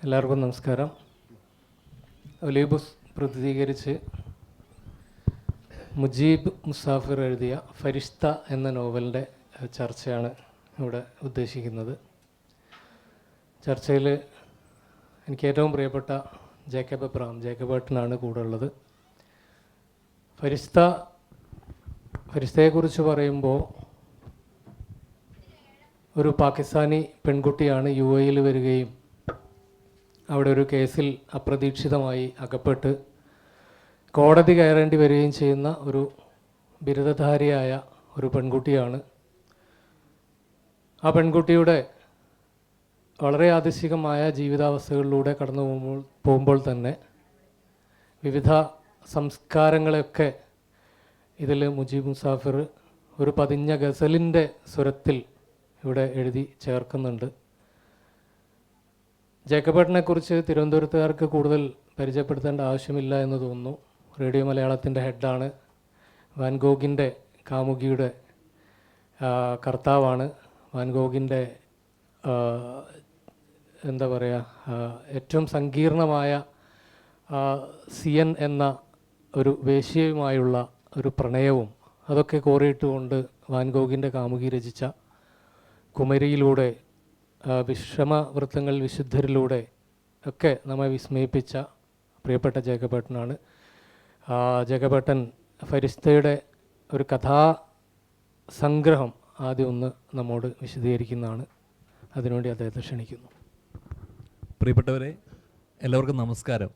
എല്ലാവർക്കും നമസ്കാരം. ഒലീബസ് പ്രതിനിധീകരിച്ച് മുജീബ് മുസാഫിർ എഴുതിയ ഫരിഷ്ത എന്ന നോവലിൻ്റെ ചർച്ചയാണ് ഇവിടെ ഉദ്ദേശിക്കുന്നത്. ചർച്ചയിൽ എനിക്ക് ഏറ്റവും പ്രിയപ്പെട്ട ജേക്കബ് ഏട്ടനാണ് കൂടെ ഉള്ളത്. ഫരിഷ്തയെക്കുറിച്ച് പറയുമ്പോൾ ഒരു പാകിസ്ഥാനി പെൺകുട്ടിയാണ് UAE വരികയും അവിടെ ഒരു കേസിൽ അപ്രതീക്ഷിതമായി അകപ്പെട്ട് കോടതി കയറേണ്ടി വരികയും ചെയ്യുന്ന ഒരു ബിരുദധാരിയായ ഒരു പെൺകുട്ടിയാണ്. ആ പെൺകുട്ടിയുടെ വളരെ യാദൃശ്ചികമായ ജീവിതാവസ്ഥകളിലൂടെ കടന്നു പോകുമ്പോൾ തന്നെ വിവിധ സംസ്കാരങ്ങളെയൊക്കെ ഇതിൽ മുജീബ് മുസാഫിർ ഒരു പതിഞ്ഞ ഗസലിൻ്റെ സ്വരത്തിൽ ഇവിടെ എഴുതി ചേർക്കുന്നുണ്ട്. ജേക്കബേട്ടനെക്കുറിച്ച് തിരുവനന്തപുരത്തുകാർക്ക് കൂടുതൽ പരിചയപ്പെടുത്തേണ്ട ആവശ്യമില്ല എന്ന് തോന്നുന്നു. റേഡിയോ മലയാളത്തിൻ്റെ ഹെഡാണ്. വാൻഗോഗിൻ്റെ കാമുകിയുടെ കർത്താവാണ്. വാൻഗോഗിൻ്റെ എന്താ പറയുക, ഏറ്റവും സങ്കീർണമായ സിയൻ എന്ന ഒരു വേശ്യയുമായുള്ള ഒരു പ്രണയവും അതൊക്കെ കോറിയിട്ടുകൊണ്ട് വാൻഗോഗിൻ്റെ കാമുകി രചിച്ച കുമരിയിലൂടെ വിഷമവൃത്തങ്ങൾ വിശുദ്ധരിലൂടെ ഒക്കെ നമ്മെ വിസ്മയിപ്പിച്ച പ്രിയപ്പെട്ട ജേക്കബേട്ടനാണ്. ജേക്കബേട്ടൻ ഫരിഷ്തയുടെ ഒരു കഥാസംഗ്രഹം ആദ്യം ഒന്ന് നമ്മോട് വിശദീകരിക്കുന്നതാണ്. അതിനുവേണ്ടി അദ്ദേഹത്തെ ക്ഷണിക്കുന്നു. പ്രിയപ്പെട്ടവരെ, എല്ലാവർക്കും നമസ്കാരം.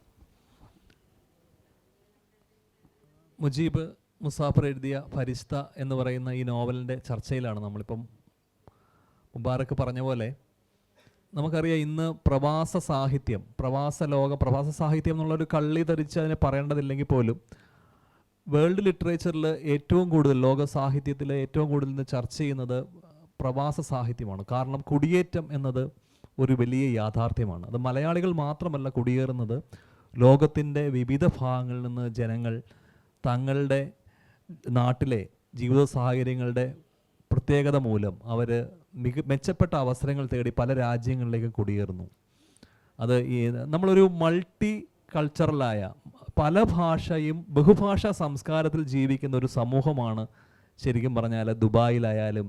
മുജീബ് മുസാഫിർ എഴുതിയ ഫരിഷ്ത എന്ന് പറയുന്ന ഈ നോവലിൻ്റെ ചർച്ചയിലാണ് നമ്മളിപ്പം. മുബാറക്ക് പറഞ്ഞ പോലെ നമുക്കറിയാം, ഇന്ന് പ്രവാസ സാഹിത്യം എന്നുള്ളൊരു കള്ളി ധരിച്ച് അതിനെ പറയേണ്ടതില്ലെങ്കിൽ പോലും വേൾഡ് ലിറ്ററേച്ചറിൽ ഏറ്റവും കൂടുതൽ, ലോക സാഹിത്യത്തിൽ ഏറ്റവും കൂടുതൽ ഇന്ന് ചർച്ച ചെയ്യുന്നത് പ്രവാസ സാഹിത്യമാണ്. കാരണം കുടിയേറ്റം എന്നത് ഒരു വലിയ യാഥാർത്ഥ്യമാണ്. അത് മലയാളികൾ മാത്രമല്ല കുടിയേറുന്നത്, ലോകത്തിൻ്റെ വിവിധ ഭാഗങ്ങളിൽ നിന്ന് ജനങ്ങൾ തങ്ങളുടെ നാട്ടിലെ ജീവിത സാഹചര്യങ്ങളുടെ പ്രത്യേകത മൂലം അവർ മെച്ചപ്പെട്ട അവസരങ്ങൾ തേടി പല രാജ്യങ്ങളിലേക്ക് കുടിയേറുന്നു. അത് നമ്മളൊരു മൾട്ടി കൾച്ചറലായ പല ഭാഷയും ബഹുഭാഷാ സംസ്കാരത്തിൽ ജീവിക്കുന്ന ഒരു സമൂഹമാണ് ശരിക്കും പറഞ്ഞാൽ ദുബായിലായാലും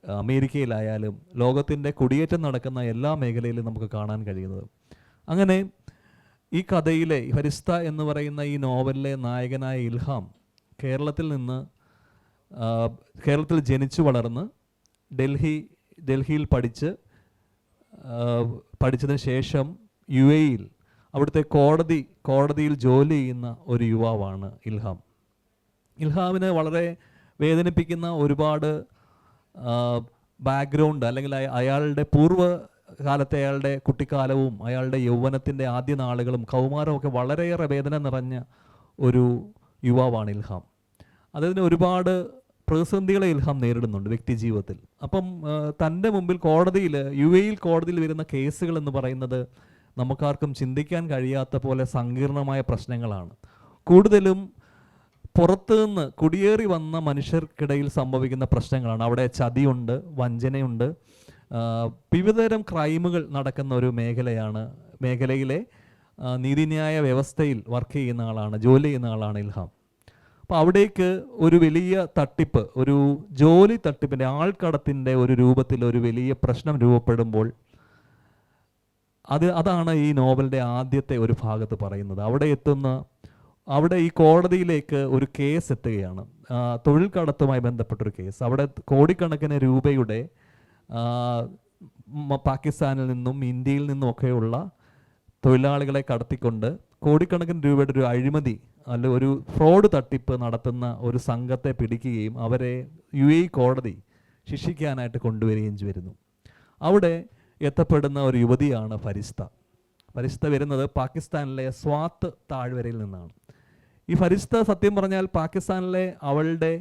അമേരിക്കയിലായാലും ലോകത്തിൻ്റെ കുടിയേറ്റം നടക്കുന്ന എല്ലാ മേഖലയിലും നമുക്ക് കാണാൻ കഴിയുന്നത്. അങ്ങനെ ഈ കഥയിലെ ഫരിഷ്ത എന്ന് പറയുന്ന ഈ നോവലിലെ നായകനായ ഇൽഹാം കേരളത്തിൽ ജനിച്ചു വളർന്ന് ഡൽഹിയിൽ പഠിച്ചതിന് ശേഷം UAE അവിടുത്തെ കോടതിയിൽ ജോലി ചെയ്യുന്ന ഒരു യുവാവാണ് ഇൽഹാം. ഇൽഹാമിന് വളരെ വേദനിപ്പിക്കുന്ന ഒരുപാട് ബാക്ക്ഗ്രൗണ്ട്, അല്ലെങ്കിൽ അയാളുടെ പൂർവ്വകാലത്തെ അയാളുടെ കുട്ടിക്കാലവും അയാളുടെ യൗവനത്തിൻ്റെ ആദ്യ നാളുകളും കൗമാരവും ഒക്കെ വളരെയേറെ വേദന നിറഞ്ഞ ഒരു യുവാവാണ് ഇൽഹാം. അതിന് ഒരുപാട് പ്രതിസന്ധികളെ ഇൽഹാം നേരിടുന്നുണ്ട് വ്യക്തി ജീവിതത്തിൽ. അപ്പം തൻ്റെ മുമ്പിൽ UAE കോടതിയിൽ വരുന്ന കേസുകൾ എന്ന് പറയുന്നത് നമുക്കാർക്കും ചിന്തിക്കാൻ കഴിയാത്ത പോലെ സങ്കീർണമായ പ്രശ്നങ്ങളാണ്. കൂടുതലും പുറത്തുനിന്ന് കുടിയേറി വന്ന മനുഷ്യർക്കിടയിൽ സംഭവിക്കുന്ന പ്രശ്നങ്ങളാണ്. അവിടെ ചതിയുണ്ട്, വഞ്ചനയുണ്ട്, വിവിധതരം ക്രൈമുകൾ നടക്കുന്ന ഒരു മേഖലയിലെ നീതിന്യായ വ്യവസ്ഥയിൽ ജോലി ചെയ്യുന്ന ആളാണ് ഇൽഹാം. അപ്പോൾ അവിടേക്ക് ഒരു വലിയ തട്ടിപ്പ്, ഒരു ജോലി തട്ടിപ്പിൻ്റെ, ആൾക്കടത്തിൻ്റെ ഒരു രൂപത്തിൽ ഒരു വലിയ പ്രശ്നം രൂപപ്പെടുമ്പോൾ അതാണ് ഈ നോവലിൻ്റെ ആദ്യത്തെ ഒരു ഭാഗത്ത് പറയുന്നത്. അവിടെ ഈ കോടതിയിലേക്ക് ഒരു കേസ് എത്തുകയാണ്, തൊഴിൽ കടത്തുമായി ബന്ധപ്പെട്ടൊരു കേസ്. അവിടെ കോടിക്കണക്കിന് രൂപയുടെ പാകിസ്ഥാനിൽ നിന്നും ഇന്ത്യയിൽ നിന്നുമൊക്കെയുള്ള തൊഴിലാളികളെ കടത്തിക്കൊണ്ട് കോടിക്കണക്കിന് രൂപയുടെ ഒരു അഴിമതി ഒരു ഫ്രോഡ് തട്ടിപ്പ് നടത്തുന്ന ഒരു സംഘത്തെ പിടിക്കുകയും അവരെ UAE കോടതി ശിക്ഷിക്കാനായിട്ട് കൊണ്ടുവരികയും വരുന്നു. അവിടെ എത്തപ്പെടുന്ന ഒരു യുവതിയാണ് ഫരിഷ്ത. വരുന്നത് പാകിസ്ഥാനിലെ സ്വാത്ത് താഴ്വരയിൽ നിന്നാണ്. ഈ ഫരിഷ്ത സത്യം പറഞ്ഞാൽ പാകിസ്ഥാനിലെ അവളുടെ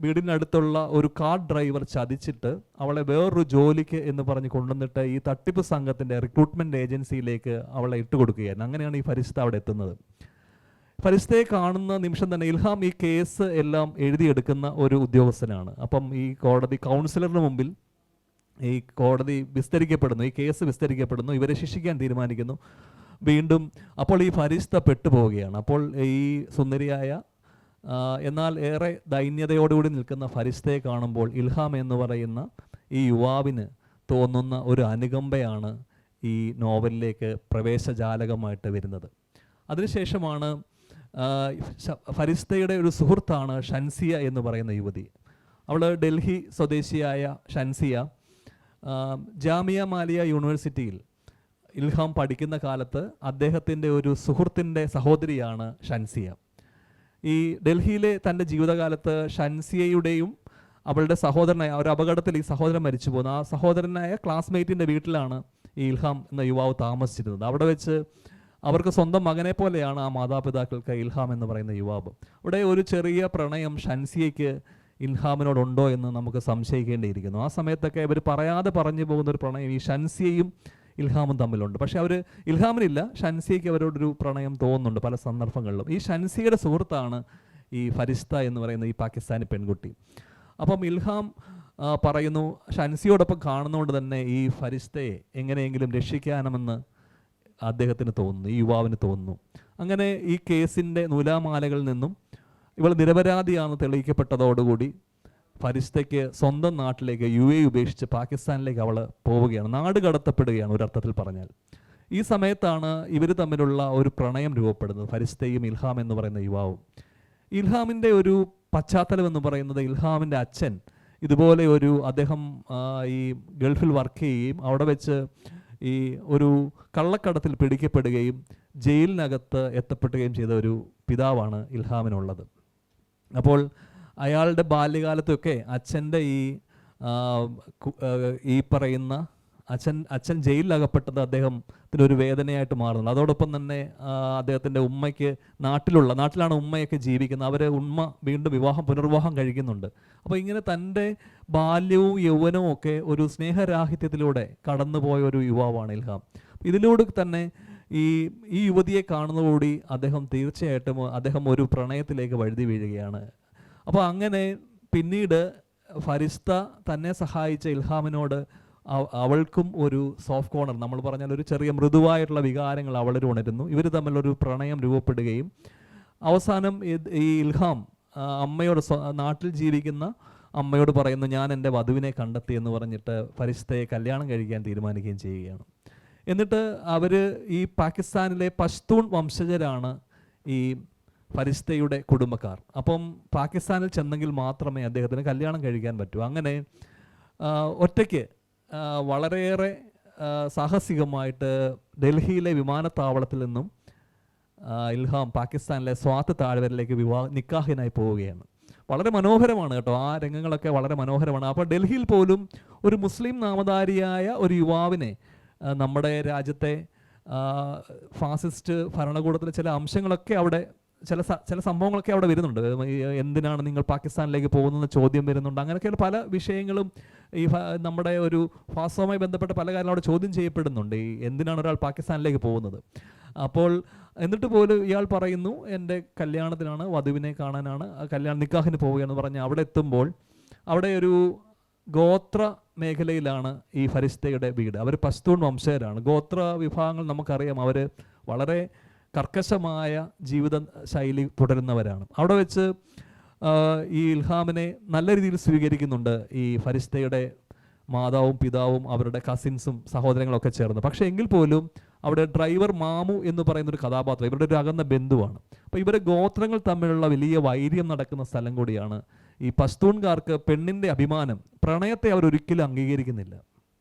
വീടിനടുത്തുള്ള ഒരു കാർ ഡ്രൈവർ ചതിച്ചിട്ട് അവളെ വേറൊരു ജോലിക്ക് എന്ന് പറഞ്ഞ് കൊണ്ടുവന്നിട്ട് ഈ തട്ടിപ്പ് സംഘത്തിൻ്റെ റിക്രൂട്ട്മെൻറ്റ് ഏജൻസിയിലേക്ക് അവളെ ഇട്ടുകൊടുക്കുകയായിരുന്നു. അങ്ങനെയാണ് ഈ ഫരിഷ്ത അവിടെ എത്തുന്നത്. ഫരിഷ്തയെ കാണുന്ന നിമിഷം തന്നെ ഇൽഹാം ഈ കേസ് എല്ലാം എഴുതിയെടുക്കുന്ന ഒരു ഉദ്യോഗസ്ഥനാണ്. അപ്പം ഈ കോടതി കൗൺസിലറിന് മുമ്പിൽ ഈ കോടതി വിസ്തരിക്കപ്പെടുന്നു, ഈ കേസ് വിസ്തരിക്കപ്പെടുന്നു, ഇവരെ ശിക്ഷിക്കാൻ തീരുമാനിക്കുന്നു. വീണ്ടും അപ്പോൾ ഈ ഫരിസ്ത പെട്ടുപോവുകയാണ്. അപ്പോൾ ഈ സുന്ദരിയായ എന്നാൽ ഏറെ ദൈന്യതയോടുകൂടി നിൽക്കുന്ന ഫരിസ്തയെ കാണുമ്പോൾ ഇൽഹാം എന്ന് പറയുന്ന ഈ യുവാവിന് തോന്നുന്ന ഒരു അനുകമ്പയാണ് ഈ നോവലിലേക്ക് പ്രവേശജാലകമായിട്ട് വരുന്നത്. അതിനുശേഷമാണ് ഫരിസ്തയുടെ ഒരു സുഹൃത്താണ് ഷൻസിയ എന്ന് പറയുന്ന യുവതി. അവൾ ഡൽഹി സ്വദേശിയായ ഷൻസിയ ജാമിയ മാലിയ യൂണിവേഴ്സിറ്റിയിൽ ഇൽഹാം പഠിക്കുന്ന കാലത്ത് അദ്ദേഹത്തിൻ്റെ ഒരു സുഹൃത്തിൻ്റെ സഹോദരിയാണ് ഷൻസിയ. ഈ ഡൽഹിയിലെ തൻ്റെ ജീവിതകാലത്ത് ഷൻസിയയുടെയും അവളുടെ സഹോദരനായ ഒരു അപകടത്തിൽ ഈ സഹോദരൻ മരിച്ചു പോകുന്നു. ആ സഹോദരനായ ക്ലാസ്മേറ്റിൻ്റെ വീട്ടിലാണ് ഈ ഇൽഹാം എന്ന യുവാവ് താമസിച്ചിരുന്നത്. അവിടെ വെച്ച് അവർക്ക് സ്വന്തം മകനെ പോലെയാണ് ആ മാതാപിതാക്കൾക്ക് ഇൽഹാം എന്ന് പറയുന്ന യുവാവ്. അവിടെ ഒരു ചെറിയ പ്രണയം ഷൻസിയയ്ക്ക് ഇൽഹാമിനോടുണ്ടോ എന്ന് നമുക്ക് സംശയിക്കേണ്ടിയിരിക്കുന്നു. ആ സമയത്തൊക്കെ അവർ പറയാതെ പറഞ്ഞു പോകുന്ന ഒരു പ്രണയം ഈ ഷൻസിയയും ഇൽഹാമും തമ്മിലുണ്ട്. പക്ഷെ അവർ ഇൽഹാമിനില്ല, ഷൻസിയയ്ക്ക് അവരോടൊരു പ്രണയം തോന്നുന്നുണ്ട് പല സന്ദർഭങ്ങളിലും. ഈ ഷൻസിയയുടെ സുഹൃത്താണ് ഈ ഫരിസ്ത എന്ന് പറയുന്ന ഈ പാകിസ്ഥാനി പെൺകുട്ടി. അപ്പം ഇൽഹാം പറയുന്നു, ഷൻസിയോടൊപ്പം കാണുന്നതുകൊണ്ട് തന്നെ ഈ ഫരിസ്തയെ എങ്ങനെയെങ്കിലും രക്ഷിക്കാമെന്ന് അദ്ദേഹത്തിന് തോന്നുന്നു, ഈ യുവാവിന് തോന്നുന്നു. അങ്ങനെ ഈ കേസിൻ്റെ നൂലാമാലകളിൽ നിന്നും ഇവൾ നിരപരാധിയാണെന്ന് തെളിയിക്കപ്പെട്ടതോടുകൂടി ഫരിസ്തയ്ക്ക് സ്വന്തം നാട്ടിലേക്ക് UAE ഉപേക്ഷിച്ച് പാകിസ്ഥാനിലേക്ക് അവൾ പോവുകയാണ്, നാട് കടത്തപ്പെടുകയാണ് ഒരർത്ഥത്തിൽ പറഞ്ഞാൽ. ഈ സമയത്താണ് ഇവർ തമ്മിലുള്ള ഒരു പ്രണയം രൂപപ്പെടുന്നത്, ഫരിസ്തയും ഇൽഹാം എന്ന് പറയുന്ന യുവാവും. ഇൽഹാമിൻ്റെ ഒരു പശ്ചാത്തലം എന്ന് പറയുന്നത് ഇൽഹാമിൻ്റെ അച്ഛൻ ഇതുപോലെ അദ്ദേഹം ഈ ഗൾഫിൽ വർക്ക് ചെയ്യുകയും അവിടെ വെച്ച് ഈ ഒരു കള്ളക്കടത്തിൽ പിടിക്കപ്പെടുകയും ജയിലിനകത്ത് എത്തപ്പെടുകയും ചെയ്ത ഒരു പിതാവാണ് ഇൽഹാമിനുള്ളത്. അപ്പോൾ അയാളുടെ ബാല്യകാലത്തൊക്കെ അച്ഛൻ്റെ ഈ പറയുന്ന അച്ഛൻ ജയിലിലകപ്പെട്ടത് അദ്ദേഹത്തിനൊരു വേദനയായിട്ട് മാറുന്നുണ്ട്. അതോടൊപ്പം തന്നെ അദ്ദേഹത്തിൻ്റെ ഉമ്മയ്ക്ക് നാട്ടിലാണ് ഉമ്മയൊക്കെ ജീവിക്കുന്നത്. അവരെ ഉമ്മ വീണ്ടും പുനർവിവാഹം കഴിക്കുന്നുണ്ട്. അപ്പോൾ ഇങ്ങനെ തൻ്റെ ബാല്യവും യൗവനവും ഒക്കെ ഒരു സ്നേഹരാഹിത്യത്തിലൂടെ കടന്നുപോയ ഒരു യുവാവാണ് ഇൽഹാം. ഇതിലൂടെ തന്നെ ഈ യുവതിയെ കാണുന്നതോടുകൂടി തീർച്ചയായിട്ടും ഒരു പ്രണയത്തിലേക്ക് വഴുതി വീഴുകയാണ്. അപ്പോൾ അങ്ങനെ പിന്നീട് ഫരിസ്ത തന്നെ സഹായിച്ച ഇൽഹാമിനോട് അവൾക്കും ഒരു സോഫ്റ്റ് കോർണർ, നമ്മൾ പറഞ്ഞാൽ ഒരു ചെറിയ മൃദുവായിട്ടുള്ള വികാരങ്ങൾ അവളിൽ ഉണരുന്നു. ഇവർ തമ്മിലൊരു പ്രണയം രൂപപ്പെടുകയും അവസാനം ഈ ഇൽഹാം നാട്ടിൽ ജീവിക്കുന്ന അമ്മയോട് പറയുന്നു, ഞാൻ എൻ്റെ വധുവിനെ കണ്ടെത്തി എന്ന് പറഞ്ഞിട്ട് ഫരിസ്തയെ കല്യാണം കഴിക്കാൻ തീരുമാനിക്കുകയും ചെയ്യുകയാണ്. എന്നിട്ട് അവർ ഈ പാകിസ്ഥാനിലെ പഷ്തൂൺ വംശജരാണ് ഈ ഫരിസ്തയുടെ കുടുംബക്കാർ. അപ്പം പാകിസ്ഥാനിൽ ചെന്നെങ്കിൽ മാത്രമേ അദ്ദേഹത്തിന് കല്യാണം കഴിക്കാൻ പറ്റൂ. അങ്ങനെ ഒറ്റയ്ക്ക് വളരെയേറെ സാഹസികമായിട്ട് ഡൽഹിയിലെ വിമാനത്താവളത്തിൽ നിന്നും ഇൽഹാം പാകിസ്ഥാനിലെ സ്വാത്ത് താഴ്വരയിലേക്ക് നിക്കാഹിനായി പോവുകയാണ്. വളരെ മനോഹരമാണ് കേട്ടോ, ആ രംഗങ്ങളൊക്കെ വളരെ മനോഹരമാണ്. അപ്പോൾ ഡൽഹിയിൽ പോലും ഒരു മുസ്ലിം നാമധാരിയായ ഒരു യുവാവിനെ നമ്മുടെ രാജ്യത്തെ ഫാസിസ്റ്റ് ഭരണകൂടത്തിലെ ചില അംശങ്ങളൊക്കെ അവിടെ ചില സംഭവങ്ങളൊക്കെ അവിടെ വരുന്നുണ്ട്. എന്തിനാണ് നിങ്ങൾ പാകിസ്ഥാനിലേക്ക് പോകുന്നതെന്ന് ചോദ്യം വരുന്നുണ്ട്. അങ്ങനെയൊക്കെയുള്ള പല വിഷയങ്ങളും ഈ നമ്മുടെ ഒരു ഫാസവുമായി ബന്ധപ്പെട്ട പല കാര്യങ്ങളും അവിടെ ചോദ്യം ചെയ്യപ്പെടുന്നുണ്ട്. എന്തിനാണ് ഒരാൾ പാകിസ്ഥാനിലേക്ക് പോകുന്നത്. അപ്പോൾ എന്നിട്ട് പോലും ഇയാൾ പറയുന്നു, എൻ്റെ കല്യാണത്തിനാണ്, വധുവിനെ കാണാനാണ്, നിക്കാഹിന് പോവുകയെന്ന് പറഞ്ഞ് അവിടെ എത്തുമ്പോൾ അവിടെ ഒരു ഗോത്ര മേഖലയിലാണ് ഈ ഫരിസ്തയുടെ വീട്. അവർ പഷ്തൂൺ വംശജരാണ്. ഗോത്ര വിഭാഗങ്ങൾ നമുക്കറിയാം, അവർ വളരെ കർക്കശമായ ജീവിത ശൈലി തുടരുന്നവരാണ്. അവിടെ വെച്ച് ഈ ഇൽഹാമിനെ നല്ല രീതിയിൽ സ്വീകരിക്കുന്നുണ്ട് ഈ ഫരിസ്തയുടെ മാതാവും പിതാവും അവരുടെ കസിൻസും സഹോദരങ്ങളൊക്കെ ചേർന്ന്. പക്ഷേ എങ്കിൽ പോലും അവിടെ ഡ്രൈവർ മാമു എന്ന് പറയുന്നൊരു കഥാപാത്രം ഇവരുടെ ഒരു അകന്ന ബന്ധുവാണ്. അപ്പോൾ ഇവരെ ഗോത്രങ്ങൾ തമ്മിലുള്ള വലിയ വൈര്യം നടക്കുന്ന സ്ഥലം കൂടിയാണ്. ഈ പഷ്തൂൺകാർക്ക് പെണ്ണിൻ്റെ അഭിമാനം, പ്രണയത്തെ അവരൊരിക്കലും അംഗീകരിക്കുന്നില്ല.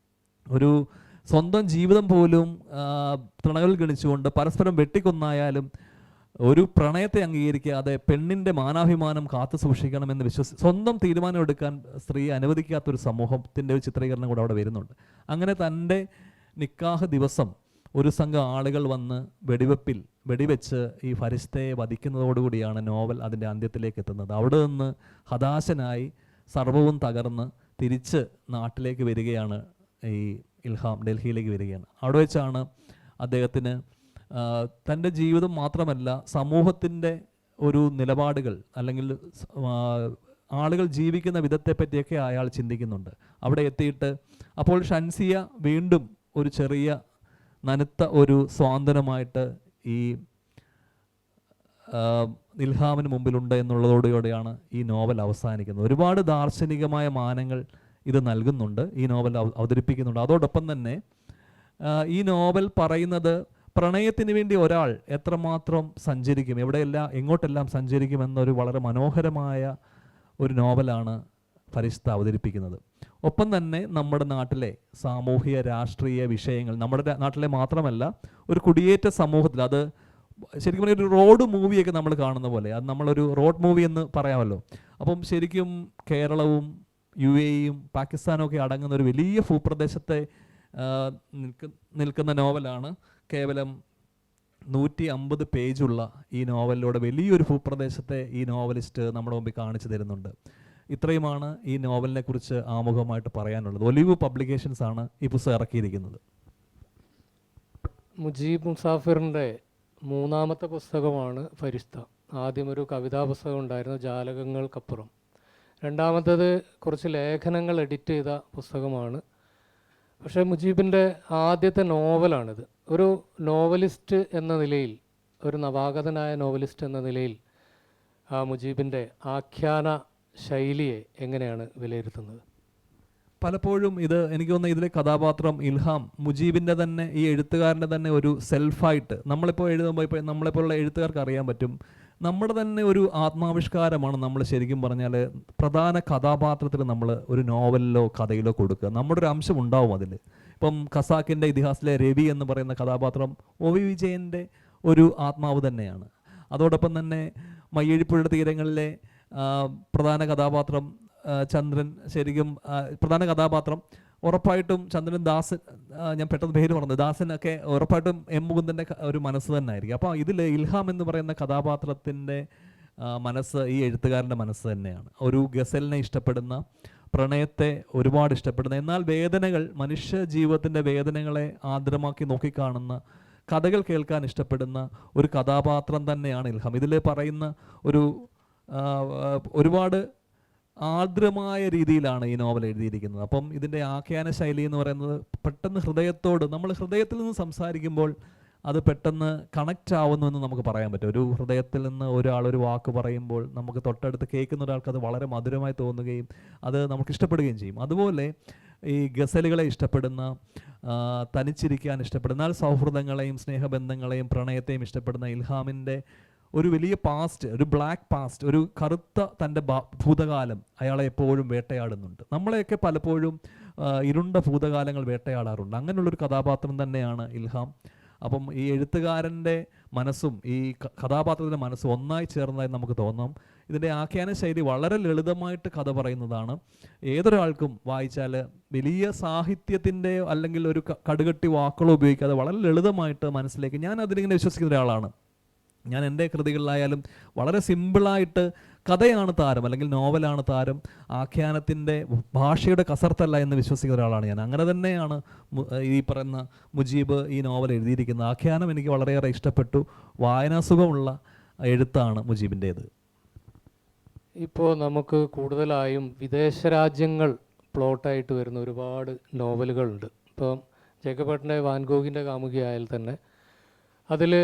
ഒരു സ്വന്തം ജീവിതം പോലും തൃണകൾ ഗണിച്ചുകൊണ്ട് പരസ്പരം വെട്ടിക്കൊന്നായാലും ഒരു പ്രണയത്തെ അംഗീകരിക്കാതെ പെണ്ണിൻ്റെ മാനാഭിമാനം കാത്തു സൂക്ഷിക്കണമെന്ന് സ്വന്തം തീരുമാനം എടുക്കാൻ സ്ത്രീ അനുവദിക്കാത്തൊരു സമൂഹത്തിൻ്റെ ഒരു ചിത്രീകരണം കൂടെ അവിടെ വരുന്നുണ്ട്. അങ്ങനെ തൻ്റെ നിക്കാഹ് ദിവസം ഒരു സംഘം ആളുകൾ വന്ന് വെടിവെച്ച് ഈ ഫരിസ്തയെ വധിക്കുന്നതോടുകൂടിയാണ് നോവൽ അതിൻ്റെ അന്ത്യത്തിലേക്ക് എത്തുന്നത്. അവിടെ നിന്ന് ഹതാശനായി സർവവും തകർന്ന് തിരിച്ച് നാട്ടിലേക്ക് വരികയാണ് ഈ ഇൽഹാം, ഡൽഹിയിലേക്ക് വരികയാണ്. അവിടെ വെച്ചാണ് അദ്ദേഹത്തിന് തൻ്റെ ജീവിതം മാത്രമല്ല സമൂഹത്തിൻ്റെ ഒരു നിലപാടുകൾ അല്ലെങ്കിൽ ആളുകൾ ജീവിക്കുന്ന വിധത്തെ പറ്റിയൊക്കെ അയാൾ ചിന്തിക്കുന്നുണ്ട്. അവിടെ എത്തിയിട്ട് അപ്പോൾ ഷൻസിയ വീണ്ടും ഒരു ചെറിയ നനുത്ത ഒരു സ്വാതന്ത്ര്യമായിട്ട് ഈ ഇൽഹാമിന് മുമ്പിലുണ്ട് എന്നുള്ളതോടെയാണ് ഈ നോവൽ അവസാനിക്കുന്നത്. ഒരുപാട് ദാർശനികമായ മാനങ്ങൾ ഇത് നൽകുന്നുണ്ട്, ഈ നോവൽ അവതരിപ്പിക്കുന്നുണ്ട്. അതോടൊപ്പം തന്നെ ഈ നോവൽ പറയുന്നത് പ്രണയത്തിന് വേണ്ടി ഒരാൾ എത്രമാത്രം സഞ്ചരിക്കും, എങ്ങോട്ടെല്ലാം സഞ്ചരിക്കുമെന്നൊരു വളരെ മനോഹരമായ ഒരു നോവലാണ് ഫരിഷ്ത അവതരിപ്പിക്കുന്നത്. ഒപ്പം തന്നെ നമ്മുടെ നാട്ടിലെ സാമൂഹിക രാഷ്ട്രീയ വിഷയങ്ങൾ, നമ്മുടെ നാട്ടിലെ മാത്രമല്ല ഒരു കുടിയേറ്റ സമൂഹത്തിൽ, അത് ശരിക്കും പറഞ്ഞാൽ ഒരു റോഡ് മൂവിയൊക്കെ നമ്മൾ കാണുന്ന പോലെ, അത് നമ്മളൊരു റോഡ് മൂവി എന്ന് പറയാമല്ലോ. അപ്പം ശരിക്കും കേരളവും UAE-യും പാകിസ്ഥാനും ഒക്കെ അടങ്ങുന്ന ഒരു വലിയ ഭൂപ്രദേശത്തെ നിൽക്കുന്ന നോവലാണ്. കേവലം 150 പേജുള്ള ഈ നോവലിലൂടെ വലിയൊരു ഭൂപ്രദേശത്തെ ഈ നോവലിസ്റ്റ് നമ്മുടെ മുമ്പിൽ കാണിച്ചു തരുന്നുണ്ട്. ഇത്രയുമാണ് ഈ നോവലിനെ കുറിച്ച് ആമുഖമായിട്ട് പറയാനുള്ളത്. ഒലിവ് പബ്ലിക്കേഷൻസ് ആണ് ഈ പുസ്തകം ഇറക്കിയിരിക്കുന്നത്. മുജീബ് മുസാഫിറിൻ്റെ 3ാമത്തെ പുസ്തകമാണ് ഫരിഷ്ത. ആദ്യം ഒരു കവിതാ പുസ്തകം ഉണ്ടായിരുന്നു, ജാലകങ്ങൾക്കപ്പുറം. 2ാമത്തേത് കുറച്ച് ലേഖനങ്ങൾ എഡിറ്റ് ചെയ്ത പുസ്തകമാണ്. പക്ഷേ മുജീബിൻ്റെ ആദ്യത്തെ നോവലാണിത്. ഒരു നോവലിസ്റ്റ് എന്ന നിലയിൽ, ഒരു നവാഗതനായ നോവലിസ്റ്റ് എന്ന നിലയിൽ മുജീബിൻ്റെ ആഖ്യാന ശൈലിയെ എങ്ങനെയാണ് വിലയിരുത്തുന്നത്? പലപ്പോഴും ഇത് എനിക്ക് തോന്നുന്നു ഇതിലെ കഥാപാത്രം ഇൽഹാം മുജീബിൻ്റെ തന്നെ, ഈ എഴുത്തുകാരൻ്റെ തന്നെ ഒരു സെൽഫായിട്ട് നമ്മളിപ്പോൾ എഴുതുമ്പോൾ, ഇപ്പോൾ നമ്മളെപ്പോലുള്ള എഴുത്തുകാർക്ക് അറിയാൻ പറ്റും, നമ്മുടെ തന്നെ ഒരു ആത്മാവിഷ്കാരമാണ് നമ്മൾ ശരിക്കും പറഞ്ഞാൽ പ്രധാന കഥാപാത്രത്തിൽ നമ്മൾ ഒരു നോവലിലോ കഥയിലോ കൊടുക്കുക. നമ്മുടെ ഒരു അംശം ഉണ്ടാവും അതിൽ. ഇപ്പം ഖസാക്കിൻ്റെ ഇതിഹാസത്തിലെ രവി എന്ന് പറയുന്ന കഥാപാത്രം OV വിജയൻ്റെ ഒരു ആത്മാവ് തന്നെയാണ്. അതോടൊപ്പം തന്നെ മയ്യഴിപ്പുഴയുടെ തീരങ്ങളിലെ പ്രധാന കഥാപാത്രം ചന്ദ്രൻ, ശരിക്കും പ്രധാന കഥാപാത്രം ഉറപ്പായിട്ടും ചന്ദ്രൻ, ദാസൻ, ഞാൻ പെട്ടെന്ന് പേര് പറഞ്ഞു, ദാസനൊക്കെ ഉറപ്പായിട്ടും M. മുകുന്ദൻ്റെ ഒരു മനസ്സ് തന്നെ ആയിരിക്കും. അപ്പോൾ ഇതിൽ ഇൽഹാം എന്ന് പറയുന്ന കഥാപാത്രത്തിൻ്റെ മനസ്സ് ഈ എഴുത്തുകാരൻ്റെ മനസ്സ് തന്നെയാണ്. ഒരു ഗസലിനെ ഇഷ്ടപ്പെടുന്ന, പ്രണയത്തെ ഒരുപാട് ഇഷ്ടപ്പെടുന്ന, എന്നാൽ വേദനകൾ, മനുഷ്യ ജീവിതത്തിൻ്റെ വേദനകളെ ആർദ്രമാക്കി നോക്കിക്കാണുന്ന, കഥകൾ കേൾക്കാൻ ഇഷ്ടപ്പെടുന്ന ഒരു കഥാപാത്രം തന്നെയാണ് ഇൽഹാം. ഇതിൽ പറയുന്ന ഒരുപാട് ആർദ്രമായ രീതിയിലാണ് ഈ നോവൽ എഴുതിയിരിക്കുന്നത്. അപ്പം ഇതിൻ്റെ ആഖ്യാന ശൈലി എന്ന് പറയുന്നത് പെട്ടെന്ന് ഹൃദയത്തോട്, നമ്മൾ ഹൃദയത്തിൽ നിന്ന് സംസാരിക്കുമ്പോൾ അത് പെട്ടെന്ന് കണക്റ്റ് ആവുന്നു എന്ന് നമുക്ക് പറയാൻ പറ്റും. ഒരു ഹൃദയത്തിൽ നിന്ന് ഒരാളൊരു വാക്ക് പറയുമ്പോൾ നമുക്ക് തൊട്ടടുത്ത് കേൾക്കുന്ന ഒരാൾക്ക് അത് വളരെ മധുരമായി തോന്നുകയും അത് നമുക്ക് ഇഷ്ടപ്പെടുകയും ചെയ്യും. അതുപോലെ ഈ ഗസലുകളെ ഇഷ്ടപ്പെടുന്ന, തനിച്ചിരിക്കാൻ ഇഷ്ടപ്പെടുന്ന, എന്നാൽ സൗഹൃദങ്ങളെയും സ്നേഹബന്ധങ്ങളെയും പ്രണയത്തെയും ഇഷ്ടപ്പെടുന്ന ഇൽഹാമിൻ്റെ ഒരു വലിയ പാസ്റ്റ്, ഒരു ബ്ലാക്ക് പാസ്റ്റ്, ഒരു കറുത്ത തൻ്റെ ഭൂതകാലം അയാളെ എപ്പോഴും വേട്ടയാടുന്നുണ്ട്. നമ്മളെയൊക്കെ പലപ്പോഴും ഇരുണ്ട ഭൂതകാലങ്ങൾ വേട്ടയാടാറുണ്ട്. അങ്ങനെയുള്ളൊരു കഥാപാത്രം തന്നെയാണ് ഇൽഹാം. അപ്പം ഈ എഴുത്തുകാരൻ്റെ മനസ്സും ഈ കഥാപാത്രത്തിൻ്റെ മനസ്സും ഒന്നായി ചേർന്നതായി നമുക്ക് തോന്നാം. ഇതിൻ്റെ ആഖ്യാന ശൈലി വളരെ ലളിതമായിട്ട് കഥ പറയുന്നതാണ്. ഏതൊരാൾക്കും വായിച്ചാൽ വലിയ സാഹിത്യത്തിൻ്റെ അല്ലെങ്കിൽ ഒരു കടുകട്ടി വാക്കുകളോ ഉപയോഗിക്കാതെ വളരെ ലളിതമായിട്ട് മനസ്സിലേക്ക്, ഞാൻ അതിലിങ്ങനെ വിശ്വസിക്കുന്ന ഒരാളാണ്. ഞാൻ എൻ്റെ കൃതികളിലായാലും വളരെ സിമ്പിളായിട്ട് കഥയാണ് താരം അല്ലെങ്കിൽ നോവലാണ് താരം, ആഖ്യാനത്തിൻ്റെ ഭാഷയുടെ കസർത്തല്ല എന്ന് വിശ്വസിക്കുന്ന ഒരാളാണ് ഞാൻ. അങ്ങനെ തന്നെയാണ് ഈ പറയുന്ന മുജീബ് ഈ നോവൽ എഴുതിയിരിക്കുന്നത്. ആഖ്യാനം എനിക്ക് വളരെയേറെ ഇഷ്ടപ്പെട്ടു. വായനാസുഖമുള്ള എഴുത്താണ് മുജീബിൻ്റേത്. ഇപ്പോൾ നമുക്ക് കൂടുതലായും വിദേശ രാജ്യങ്ങൾ പ്ലോട്ടായിട്ട് വരുന്ന ഒരുപാട് നോവലുകളുണ്ട്. ഇപ്പം ജേക്കബേട്ടൻ്റെ വാൻഗോഗിൻ്റെ കാമുകിയായാൽ തന്നെ അതിൽ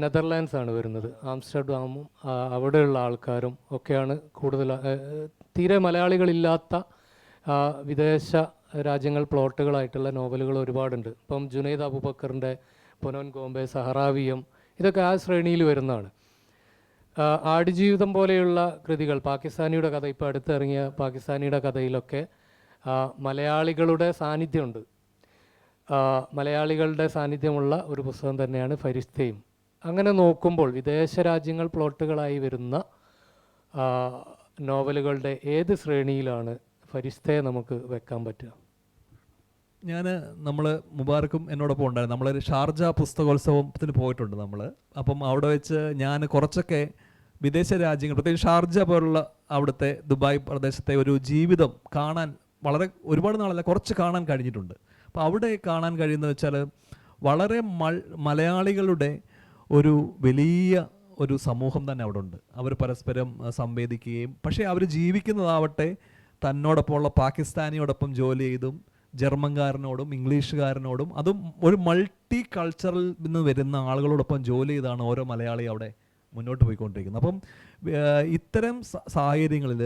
നെതർലാൻഡ്സ് ആണ് വരുന്നത്. ആംസ്റ്റർഡാമും അവിടെയുള്ള ആൾക്കാരും ഒക്കെയാണ് കൂടുതൽ. തീരെ മലയാളികളില്ലാത്ത വിദേശ രാജ്യങ്ങൾ പ്ലോട്ടുകളായിട്ടുള്ള നോവലുകൾ ഒരുപാടുണ്ട്. ഇപ്പം ജുനൈദ് അബൂബക്കറിൻ്റെ പൊനോൻ ഗോംബെ, സഹറാവിയം, ഇതൊക്കെ ആ ശ്രേണിയിൽ വരുന്നതാണ്. ആടുജീവിതം പോലെയുള്ള കൃതികൾ, പാകിസ്ഥാനിയുടെ കഥ, ഇപ്പോൾ അടുത്തിറങ്ങിയ പാകിസ്ഥാനിയുടെ കഥയിലൊക്കെ മലയാളികളുടെ സാന്നിധ്യമുണ്ട്. മലയാളികളുടെ സാന്നിധ്യമുള്ള ഒരു പുസ്തകം തന്നെയാണ് ഫരിഷ്തയും. അങ്ങനെ നോക്കുമ്പോൾ വിദേശ രാജ്യങ്ങൾ പ്ലോട്ടുകളായി വരുന്ന നോവലുകളുടെ ഏത് ശ്രേണിയിലാണ് ഫരിഷ്തയെ നമുക്ക് വെക്കാൻ പറ്റുക? നമ്മൾ മുബാറക്കും എന്നോടൊപ്പം ഉണ്ടായിരുന്നു. നമ്മളൊരു ഷാർജ പുസ്തകോത്സവത്തിന് പോയിട്ടുണ്ട് നമ്മൾ. അപ്പം അവിടെ വെച്ച് ഞാൻ കുറച്ചൊക്കെ വിദേശ രാജ്യങ്ങൾ, പ്രത്യേകിച്ച് ഷാർജ പോലുള്ള അവിടുത്തെ ദുബായ് പ്രദേശത്തെ ഒരു ജീവിതം കാണാൻ ഒരുപാട് നാളല്ല, കുറച്ച് കാണാൻ കഴിഞ്ഞിട്ടുണ്ട്. അപ്പോൾ അവിടെ കാണാൻ കഴിയുന്നത് വെച്ചാൽ വളരെ മലയാളികളുടെ ഒരു വലിയ ഒരു സമൂഹം തന്നെ അവിടെ ഉണ്ട്. അവർ പരസ്പരം സംവേദിക്കുകയും, പക്ഷേ അവർ ജീവിക്കുന്നതാവട്ടെ തന്നോടൊപ്പമുള്ള പാകിസ്ഥാനിയോടൊപ്പം ജോലി ചെയ്തും ജർമ്മൻകാരനോടും ഇംഗ്ലീഷുകാരനോടും, അതും ഒരു മൾട്ടി കൾച്ചറിൽ നിന്ന് വരുന്ന ആളുകളോടൊപ്പം ജോലി ചെയ്താണ് ഓരോ മലയാളി അവിടെ മുന്നോട്ട് പോയിക്കൊണ്ടിരിക്കുന്നത്. അപ്പം ഇത്തരം സാഹചര്യങ്ങളിൽ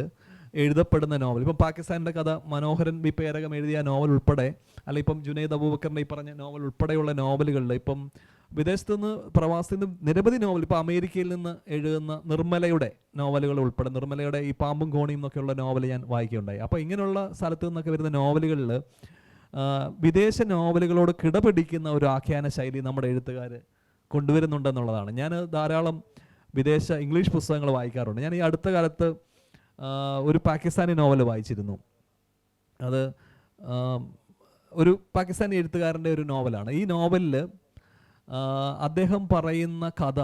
എഴുതപ്പെടുന്ന നോവൽ, ഇപ്പം പാകിസ്ഥാനിൻ്റെ കഥ മനോഹരൻ വി പേരകം എഴുതിയ നോവൽ ഉൾപ്പെടെ, അല്ലെങ്കിൽ ഇപ്പം ജുനൈദ് അബൂബക്കറിൻ്റെ ഈ പറഞ്ഞ നോവൽ ഉൾപ്പെടെയുള്ള നോവലുകളിൽ ഇപ്പം വിദേശത്തു നിന്ന് പ്രവാസത്തിൽ നിന്ന് നിരവധി നോവൽ, ഇപ്പോൾ അമേരിക്കയിൽ നിന്ന് എഴുതുന്ന നിർമ്മലയുടെ നോവലുകൾ ഉൾപ്പെടെ, നിർമ്മലയുടെ ഈ പാമ്പും കോണിയും എന്നൊക്കെയുള്ള നോവൽ ഞാൻ വായിക്കുകയുണ്ടായി. അപ്പോൾ ഇങ്ങനെയുള്ള സ്ഥലത്തു നിന്നൊക്കെ വരുന്ന നോവലുകളിൽ വിദേശ നോവലുകളോട് കിടപിടിക്കുന്ന ഒരു ആഖ്യാന ശൈലി നമ്മുടെ എഴുത്തുകാർ കൊണ്ടുവരുന്നുണ്ടെന്നുള്ളതാണ്. ഞാൻ ധാരാളം വിദേശ ഇംഗ്ലീഷ് പുസ്തകങ്ങൾ വായിക്കാറുണ്ട്. ഞാൻ ഈ അടുത്ത കാലത്ത് ഒരു പാകിസ്ഥാനി നോവൽ വായിച്ചിരുന്നു. അത് ഒരു പാകിസ്ഥാനി എഴുത്തുകാരൻ്റെ ഒരു നോവലാണ്. ഈ നോവലിൽ അദ്ദേഹം പറയുന്ന കഥ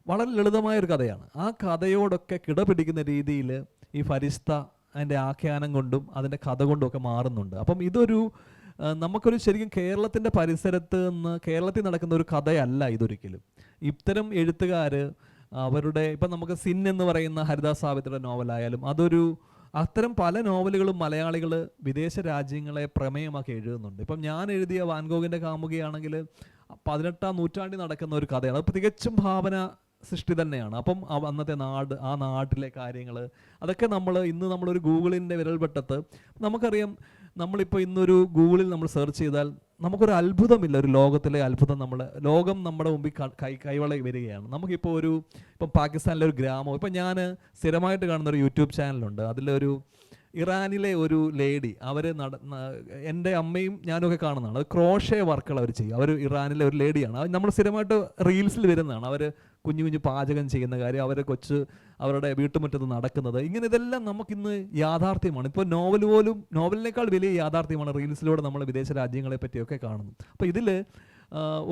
വളരെ ലളിതമായൊരു കഥയാണ്. ആ കഥയോടൊക്കെ കിടപിടിക്കുന്ന രീതിയിൽ ഈ ഫരിസ്ത അതിൻ്റെ ആഖ്യാനം കൊണ്ടും അതിൻ്റെ കഥ കൊണ്ടും ഒക്കെ മാറുന്നുണ്ട്. അപ്പം ഇതൊരു നമുക്കൊരു ശരിക്കും കേരളത്തിൻ്റെ പരിസരത്ത് നിന്ന് കേരളത്തിൽ നടക്കുന്ന ഒരു കഥയല്ല ഇതൊരിക്കലും. ഇത്തരം എഴുത്തുകാർ അവരുടെ, ഇപ്പം നമുക്ക് സിൻ എന്ന് പറയുന്ന ഹരിദാസ് സാവിത്രിയുടെ നോവലായാലും അതൊരു, അത്തരം പല നോവലുകളും മലയാളികൾ വിദേശ രാജ്യങ്ങളെ പ്രമേയമാക്കി എഴുതുന്നുണ്ട്. ഇപ്പം ഞാൻ എഴുതിയ വാൻഗോഗിൻ്റെ കാമുകിയാണെങ്കിൽ 18-ാം നൂറ്റാണ്ടിൽ നടക്കുന്ന ഒരു കഥയാണ്. അത് തികച്ചും ഭാവന സൃഷ്ടി തന്നെയാണ്. അപ്പം അന്നത്തെ നാട്, ആ നാട്ടിലെ കാര്യങ്ങൾ, അതൊക്കെ നമ്മളൊരു ഗൂഗിളിൻ്റെ വിരൽവട്ടത്ത് നമുക്കറിയാം. നമ്മളിപ്പോൾ ഇന്നൊരു ഗൂഗിളിൽ നമ്മൾ സെർച്ച് ചെയ്താൽ നമുക്കൊരു അത്ഭുതമില്ല, ഒരു ലോകത്തിലെ അത്ഭുതം ലോകം നമ്മുടെ മുമ്പിൽ കൈവള വരികയാണ്. നമുക്കിപ്പോൾ ഇപ്പം പാകിസ്ഥാനിലെ ഒരു ഗ്രാമം, ഇപ്പം ഞാൻ സ്ഥിരമായിട്ട് കാണുന്ന ഒരു യൂട്യൂബ് ചാനലുണ്ട്. അതിലൊരു ഇറാനിലെ ഒരു ലേഡി, അവർ എൻ്റെ അമ്മയും ഞാനൊക്കെ കാണുന്നതാണ്. അത് ക്രോഷേ വർക്കുകൾ അവർ ചെയ്യും. അവർ ഇറാനിലെ ഒരു ലേഡിയാണ്. അത് നമ്മൾ സ്ഥിരമായിട്ട് റീൽസിൽ വരുന്നതാണ്. അവർ കുഞ്ഞു കുഞ്ഞു പാചകം ചെയ്യുന്ന കാര്യം, അവരുടെ വീട്ടുമുറ്റത്ത് നടക്കുന്നത്, ഇങ്ങനെ ഇതെല്ലാം നമുക്കിന്ന് യാഥാർത്ഥ്യമാണ്. ഇപ്പോൾ നോവലിനേക്കാൾ വലിയ യാഥാർത്ഥ്യമാണ് റീൽസിലൂടെ നമ്മൾ വിദേശ രാജ്യങ്ങളെ പറ്റിയൊക്കെ കാണുന്നത്. അപ്പോൾ ഇതിൽ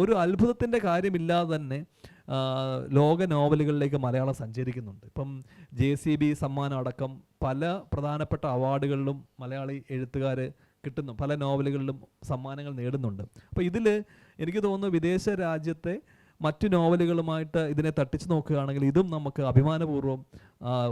ഒരു അത്ഭുതത്തിൻ്റെ കാര്യമില്ലാതെ തന്നെ ലോക നോവലുകളിലേക്ക് മലയാളം സഞ്ചരിക്കുന്നുണ്ട്. ഇപ്പം JCB സമ്മാനം അടക്കം പല പ്രധാനപ്പെട്ട അവാർഡുകളിലും മലയാളി എഴുത്തുകാർ കിട്ടുന്നു, പല നോവലുകളിലും സമ്മാനങ്ങൾ നേടുന്നുണ്ട്. അപ്പോൾ ഇതിൽ എനിക്ക് തോന്നുന്നു വിദേശ രാജ്യത്തെ മറ്റു നോവലുകളുമായിട്ട് ഇതിനെ തട്ടിച്ചു നോക്കുകയാണെങ്കിൽ ഇതും നമുക്ക് അഭിമാനപൂർവ്വം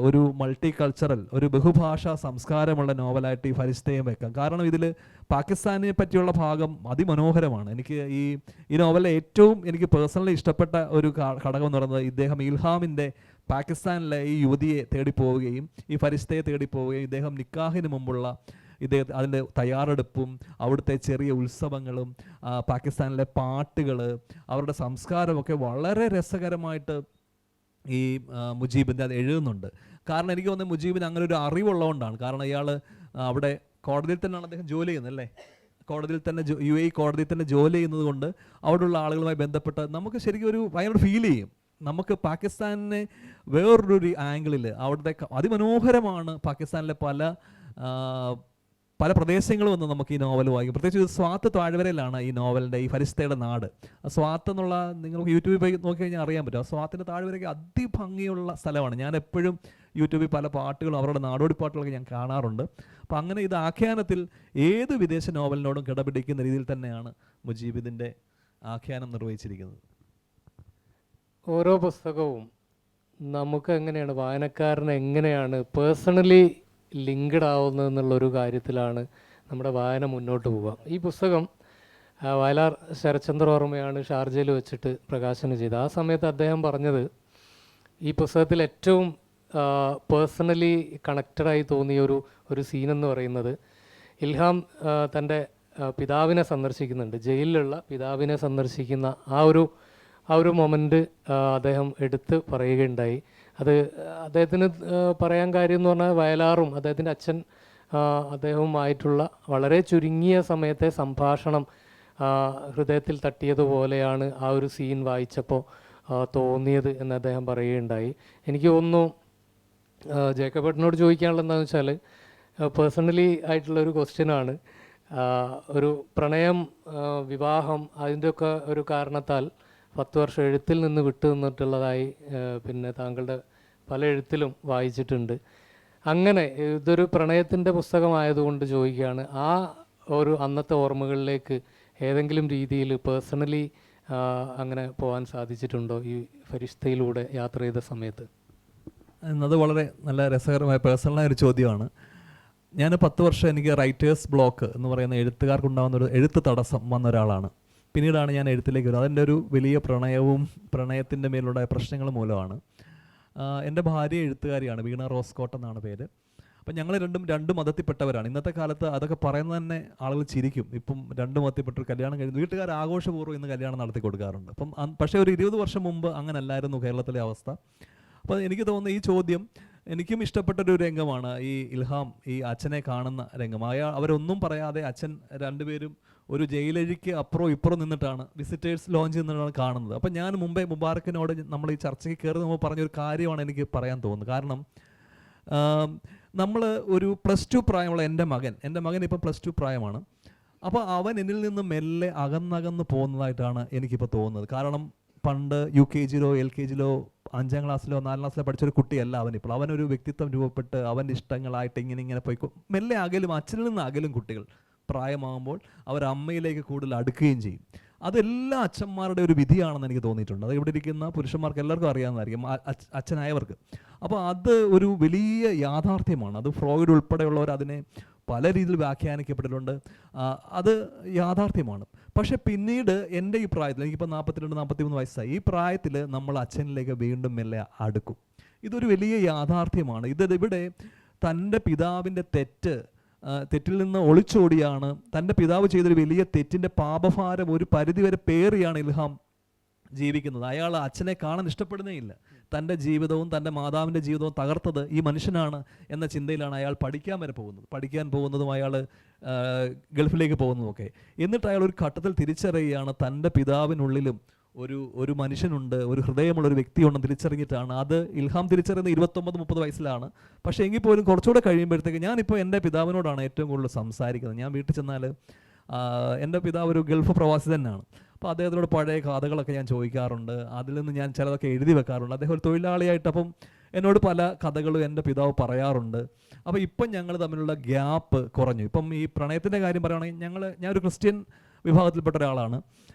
ഒരു മൾട്ടി കൾച്ചറൽ, ഒരു ബഹുഭാഷാ സംസ്കാരമുള്ള നോവലായിട്ട് ഈ ഫരിസ്തയും വെക്കാം. കാരണം ഇതിൽ പാകിസ്ഥാനെ പറ്റിയുള്ള ഭാഗം അതിമനോഹരമാണ്. എനിക്ക് ഈ നോവലിലെ ഏറ്റവും എനിക്ക് പേഴ്സണലി ഇഷ്ടപ്പെട്ട ഒരു ഘടകം എന്ന് പറയുന്നത് ഇദ്ദേഹം ഇൽഹാമിൻ്റെ പാകിസ്ഥാനിലെ ഈ യുവതിയെ തേടിപ്പോവുകയും ഈ ഫരിസ്തയെ തേടിപ്പോവുകയും ഇദ്ദേഹം നിക്കാഹിന് മുമ്പുള്ള അതിൻ്റെ തയ്യാറെടുപ്പും അവിടുത്തെ ചെറിയ ഉത്സവങ്ങളും പാകിസ്ഥാനിലെ പാട്ടുകൾ, അവരുടെ സംസ്കാരമൊക്കെ വളരെ രസകരമായിട്ട് ഈ മുജീബിൻ്റെ അത് എഴുതുന്നുണ്ട്. കാരണം എനിക്ക് തോന്നുന്നത് മുജീബിന് അങ്ങനെ ഒരു അറിവുള്ളതുകൊണ്ടാണ്. കാരണം ഇയാൾ അവിടെ കോടതിയിൽ തന്നെയാണ് അദ്ദേഹം ജോലി ചെയ്യുന്നത്, അല്ലേ? കോടതിയിൽ തന്നെ UAE കോടതിയിൽ തന്നെ ജോലി ചെയ്യുന്നത് കൊണ്ട് അവിടെയുള്ള ആളുകളുമായി ബന്ധപ്പെട്ട് നമുക്ക് ശരിക്കും ഒരു ഭയങ്കര ഫീൽ ചെയ്യും. നമുക്ക് പാകിസ്ഥാനിനെ വേറൊരു ആംഗിളിൽ അവിടുത്തെ അതിമനോഹരമാണ്. പാകിസ്ഥാനിലെ പല പ്രദേശങ്ങളും വന്ന് നമുക്ക് ഈ നോവൽ വായിക്കും. പ്രത്യേകിച്ച് സ്വാത്ത് താഴ്വരയിലാണ് ഈ നോവലിൻ്റെ, ഈ ഫരിസ്തയുടെ നാട്. സ്വാത്ത് എന്നുള്ള നിങ്ങൾക്ക് യൂട്യൂബിൽ പോയി നോക്കി കഴിഞ്ഞാൽ അറിയാൻ പറ്റും. സ്വാത്തിൻ്റെ താഴ്വരയ്ക്ക് അതിഭംഗിയുള്ള സ്ഥലമാണ്. ഞാൻ എപ്പോഴും യൂട്യൂബിൽ പല പാട്ടുകളും അവരുടെ നാടോടി പാട്ടുകളൊക്കെ ഞാൻ കാണാറുണ്ട്. അപ്പം അങ്ങനെ ഇത് ആഖ്യാനത്തിൽ ഏത് വിദേശ നോവലിനോടും കിടപിടിക്കുന്ന രീതിയിൽ തന്നെയാണ് മുജീബ് ഇതിൻ്റെ ആഖ്യാനം നിർവഹിച്ചിരിക്കുന്നത്. ഓരോ പുസ്തകവും നമുക്ക് എങ്ങനെയാണ്, വായനക്കാരന് എങ്ങനെയാണ് പേഴ്സണലി ലിങ്ക്ഡ് ആവുന്നതെന്നുള്ളൊരു കാര്യത്തിലാണ് നമ്മുടെ വായന മുന്നോട്ട് പോവുക. ഈ പുസ്തകം വയലാർ ശരത്ചന്ദ്ര വർമ്മയാണ് ഷാർജയിൽ വെച്ചിട്ട് പ്രകാശനം ചെയ്തത്. ആ സമയത്ത് അദ്ദേഹം പറഞ്ഞത് ഈ പുസ്തകത്തിൽ ഏറ്റവും പേഴ്സണലി കണക്റ്റഡായി തോന്നിയ ഒരു സീനെന്ന് പറയുന്നത് ഇൽഹാം തൻ്റെ പിതാവിനെ സന്ദർശിക്കുന്നുണ്ട്. ജയിലിലുള്ള പിതാവിനെ സന്ദർശിക്കുന്ന ആ ഒരു മൊമെൻ്റ് അദ്ദേഹം എടുത്ത് പറയുകയുണ്ടായി. അത് അദ്ദേഹത്തിന് പറയാൻ കാര്യം എന്ന് പറഞ്ഞാൽ വയലാറും അദ്ദേഹത്തിൻ്റെ അച്ഛൻ അദ്ദേഹവുമായിട്ടുള്ള വളരെ ചുരുങ്ങിയ സമയത്തെ സംഭാഷണം ഹൃദയത്തിൽ തട്ടിയതുപോലെയാണ് ആ ഒരു സീൻ വായിച്ചപ്പോൾ തോന്നിയത് എന്ന് അദ്ദേഹം പറയുകയുണ്ടായി. എനിക്ക് തോന്നുന്നു ജേക്കബേട്ടനോട് ചോദിക്കാനുള്ളത് എന്താണെന്ന് വെച്ചാൽ പേഴ്സണലി ആയിട്ടുള്ളൊരു ക്വസ്റ്റ്യനാണ്. ഒരു പ്രണയം, വിവാഹം, അതിൻ്റെയൊക്കെ ഒരു കാരണത്താൽ 10 വർഷം എഴുത്തിൽ നിന്ന് വിട്ടു നിന്നിട്ടുള്ളതായി പിന്നെ താങ്കളുടെ പല എഴുത്തിലും വായിച്ചിട്ടുണ്ട്. അങ്ങനെ ഇതൊരു പ്രണയത്തിൻ്റെ പുസ്തകമായതുകൊണ്ട് ചോദിക്കുകയാണ്, ആ ഒരു അന്നത്തെ ഓർമ്മകളിലേക്ക് ഏതെങ്കിലും രീതിയിൽ പേഴ്സണലി അങ്ങനെ പോകാൻ സാധിച്ചിട്ടുണ്ടോ ഈ ഫരിഷ്തയിലൂടെ യാത്ര ചെയ്ത സമയത്ത്? അത് വളരെ നല്ല രസകരമായ പേഴ്സണലായ ഒരു ചോദ്യമാണ്. ഞാൻ 10 വർഷം എനിക്ക് റൈറ്റേഴ്സ് ബ്ലോക്ക് എന്ന് പറയുന്ന എഴുത്തുകാർക്കുണ്ടാകുന്ന ഒരു എഴുത്ത് തടസ്സം വന്ന ഒരാളാണ്. പിന്നീടാണ് ഞാൻ എഴുത്തിലേക്ക് വരുന്നത്. അതിൻ്റെ ഒരു വലിയ പ്രണയത്തിൻ്റെ മേലുള്ള പ്രശ്നങ്ങൾ മൂലമാണ്. എൻ്റെ ഭാര്യ എഴുത്തുകാരിയാണ്, വീണ റോസ്കോട്ട് എന്നാണ് പേര്. അപ്പം ഞങ്ങൾ രണ്ട് മതത്തിൽപ്പെട്ടവരാണ്. ഇന്നത്തെ കാലത്ത് അതൊക്കെ പറയുന്നത് തന്നെ ആളുകൾ ചിരിക്കും. ഇപ്പം 2 മതത്തിൽപ്പെട്ടൊരു കല്യാണം കഴിഞ്ഞു വീട്ടുകാർ ആഘോഷപൂർവ്വം ഇന്ന് കല്യാണം നടത്തി കൊടുക്കാറുണ്ട്. അപ്പം പക്ഷേ ഒരു 20 വർഷം മുമ്പ് അങ്ങനല്ലായിരുന്നു കേരളത്തിലെ അവസ്ഥ. അപ്പോൾ എനിക്ക് തോന്നുന്നു ഈ ചോദ്യം എനിക്കും ഇഷ്ടപ്പെട്ടൊരു രംഗമാണ് ഈ ഇൽഹാം ഈ അച്ഛനെ കാണുന്ന രംഗം. അവരൊന്നും പറയാതെ അച്ഛൻ രണ്ടുപേരും ഒരു ജയിലഴിക്ക് അപ്പുറം ഇപ്പുറം നിന്നിട്ടാണ് വിസിറ്റേഴ്സ് ലോഞ്ചിൽ നിന്നിട്ടാണ് കാണുന്നത്. അപ്പം ഞാൻ മുമ്പേ മുബാറക്കിനോട് നമ്മൾ ഈ ചർച്ചയ്ക്ക് കയറി നമ്മൾ പറഞ്ഞൊരു കാര്യമാണ് എനിക്ക് പറയാൻ തോന്നുന്നത്. കാരണം നമ്മൾ ഒരു +2 പ്രായമുള്ള എൻ്റെ മകൻ ഇപ്പോൾ +2 പ്രായമാണ്. അപ്പോൾ അവൻ എന്നിൽ നിന്ന് മെല്ലെ അകന്നകന്ന് പോകുന്നതായിട്ടാണ് എനിക്കിപ്പോൾ തോന്നുന്നത്. കാരണം പണ്ട് UKG-ലോ LKG-ലോ 5ാം ക്ലാസ്സിലോ 4ാം ക്ലാസ്സിലോ പഠിച്ചൊരു കുട്ടിയല്ല അവനിപ്പോൾ. അവനൊരു വ്യക്തിത്വം രൂപപ്പെട്ട് അവൻ്റെ ഇഷ്ടങ്ങളായിട്ട് ഇങ്ങനെ പോയി മെല്ലെ അകലും, അച്ഛനിൽ നിന്ന് അകലും കുട്ടികൾ പ്രായമാകുമ്പോൾ അവർ അമ്മയിലേക്ക് കൂടുതൽ അടുക്കുകയും ചെയ്യും. അതെല്ലാ അച്ഛന്മാരുടെ ഒരു വിധിയാണെന്ന് എനിക്ക് തോന്നിയിട്ടുണ്ട്. അത് ഇവിടെ ഇരിക്കുന്ന പുരുഷന്മാർക്ക് എല്ലാവർക്കും അറിയാവുന്നതായിരിക്കും, അച്ഛനായവർക്ക്. അപ്പോൾ അത് ഒരു വലിയ യാഥാർത്ഥ്യമാണ്. അത് ഫ്രോയിഡ് ഉൾപ്പെടെയുള്ളവർ അതിനെ പല രീതിയിൽ വ്യാഖ്യാനിക്കപ്പെട്ടിട്ടുണ്ട്. അത് യാഥാർത്ഥ്യമാണ്. പക്ഷെ പിന്നീട് എൻ്റെ ഈ പ്രായത്തിൽ, എനിക്കിപ്പോൾ 42-43 വയസ്സായി, ഈ പ്രായത്തിൽ നമ്മൾ അച്ഛനിലേക്ക് വീണ്ടും മെല്ലെ അടുക്കും. ഇതൊരു വലിയ യാഥാർത്ഥ്യമാണ്. ഇവിടെ തൻ്റെ പിതാവിൻ്റെ തെറ്റിൽ നിന്ന് ഒളിച്ചോടിയാണ്, തൻ്റെ പിതാവ് ചെയ്തൊരു വലിയ തെറ്റിൻ്റെ പാപഭാരം ഒരു പരിധിവരെ പേറിയാണ് ഇൽഹാം ജീവിക്കുന്നത്. അയാൾ അച്ഛനെ കാണാൻ ഇഷ്ടപ്പെടുന്നേ ഇല്ല. തൻ്റെ ജീവിതവും തൻ്റെ മാതാവിൻ്റെ ജീവിതവും തകർത്തത് ഈ മനുഷ്യനാണ് എന്ന ചിന്തയിലാണ് അയാൾ പഠിക്കാൻ പോകുന്നതും അയാൾ ഗൾഫിലേക്ക് പോകുന്നതുമൊക്കെ. എന്നിട്ട് അയാൾ ഒരു ഘട്ടത്തിൽ തിരിച്ചറിയുകയാണ് തൻ്റെ പിതാവിനുള്ളിലും ഒരു മനുഷ്യനുണ്ട്, ഒരു ഹൃദയമുള്ളൊരു വ്യക്തിയുണ്ടെന്ന് തിരിച്ചറിഞ്ഞിട്ടാണ്. അത് ഇൽഹാം തിരിച്ചറിയുന്നത് 29-30 വയസ്സിലാണ്. പക്ഷേ എങ്കിൽ പോലും കുറച്ചുകൂടെ കഴിയുമ്പോഴത്തേക്ക്, ഞാനിപ്പോൾ എൻ്റെ പിതാവിനോടാണ് ഏറ്റവും കൂടുതൽ സംസാരിക്കുന്നത്. ഞാൻ വീട്ടിൽ ചെന്നാൽ എൻ്റെ പിതാവ് ഒരു ഗൾഫ് പ്രവാസി തന്നെയാണ്. അപ്പോൾ അദ്ദേഹത്തിനോട് പഴയ കഥകളൊക്കെ ഞാൻ ചോദിക്കാറുണ്ട്. അതിൽ നിന്ന് ഞാൻ ചിലതൊക്കെ എഴുതി വെക്കാറുണ്ട്. അദ്ദേഹം ഒരു തൊഴിലാളിയായിട്ട് അപ്പം എന്നോട് പല കഥകളും എൻ്റെ പിതാവ് പറയാറുണ്ട്. അപ്പോൾ ഇപ്പം ഞങ്ങൾ തമ്മിലുള്ള ഗ്യാപ്പ് കുറഞ്ഞു. ഇപ്പം ഈ പ്രണയത്തിൻ്റെ കാര്യം പറയുകയാണെങ്കിൽ ഞാനൊരു ക്രിസ്ത്യൻ വിഭാഗത്തിൽപ്പെട്ട ഒരാളാണ്.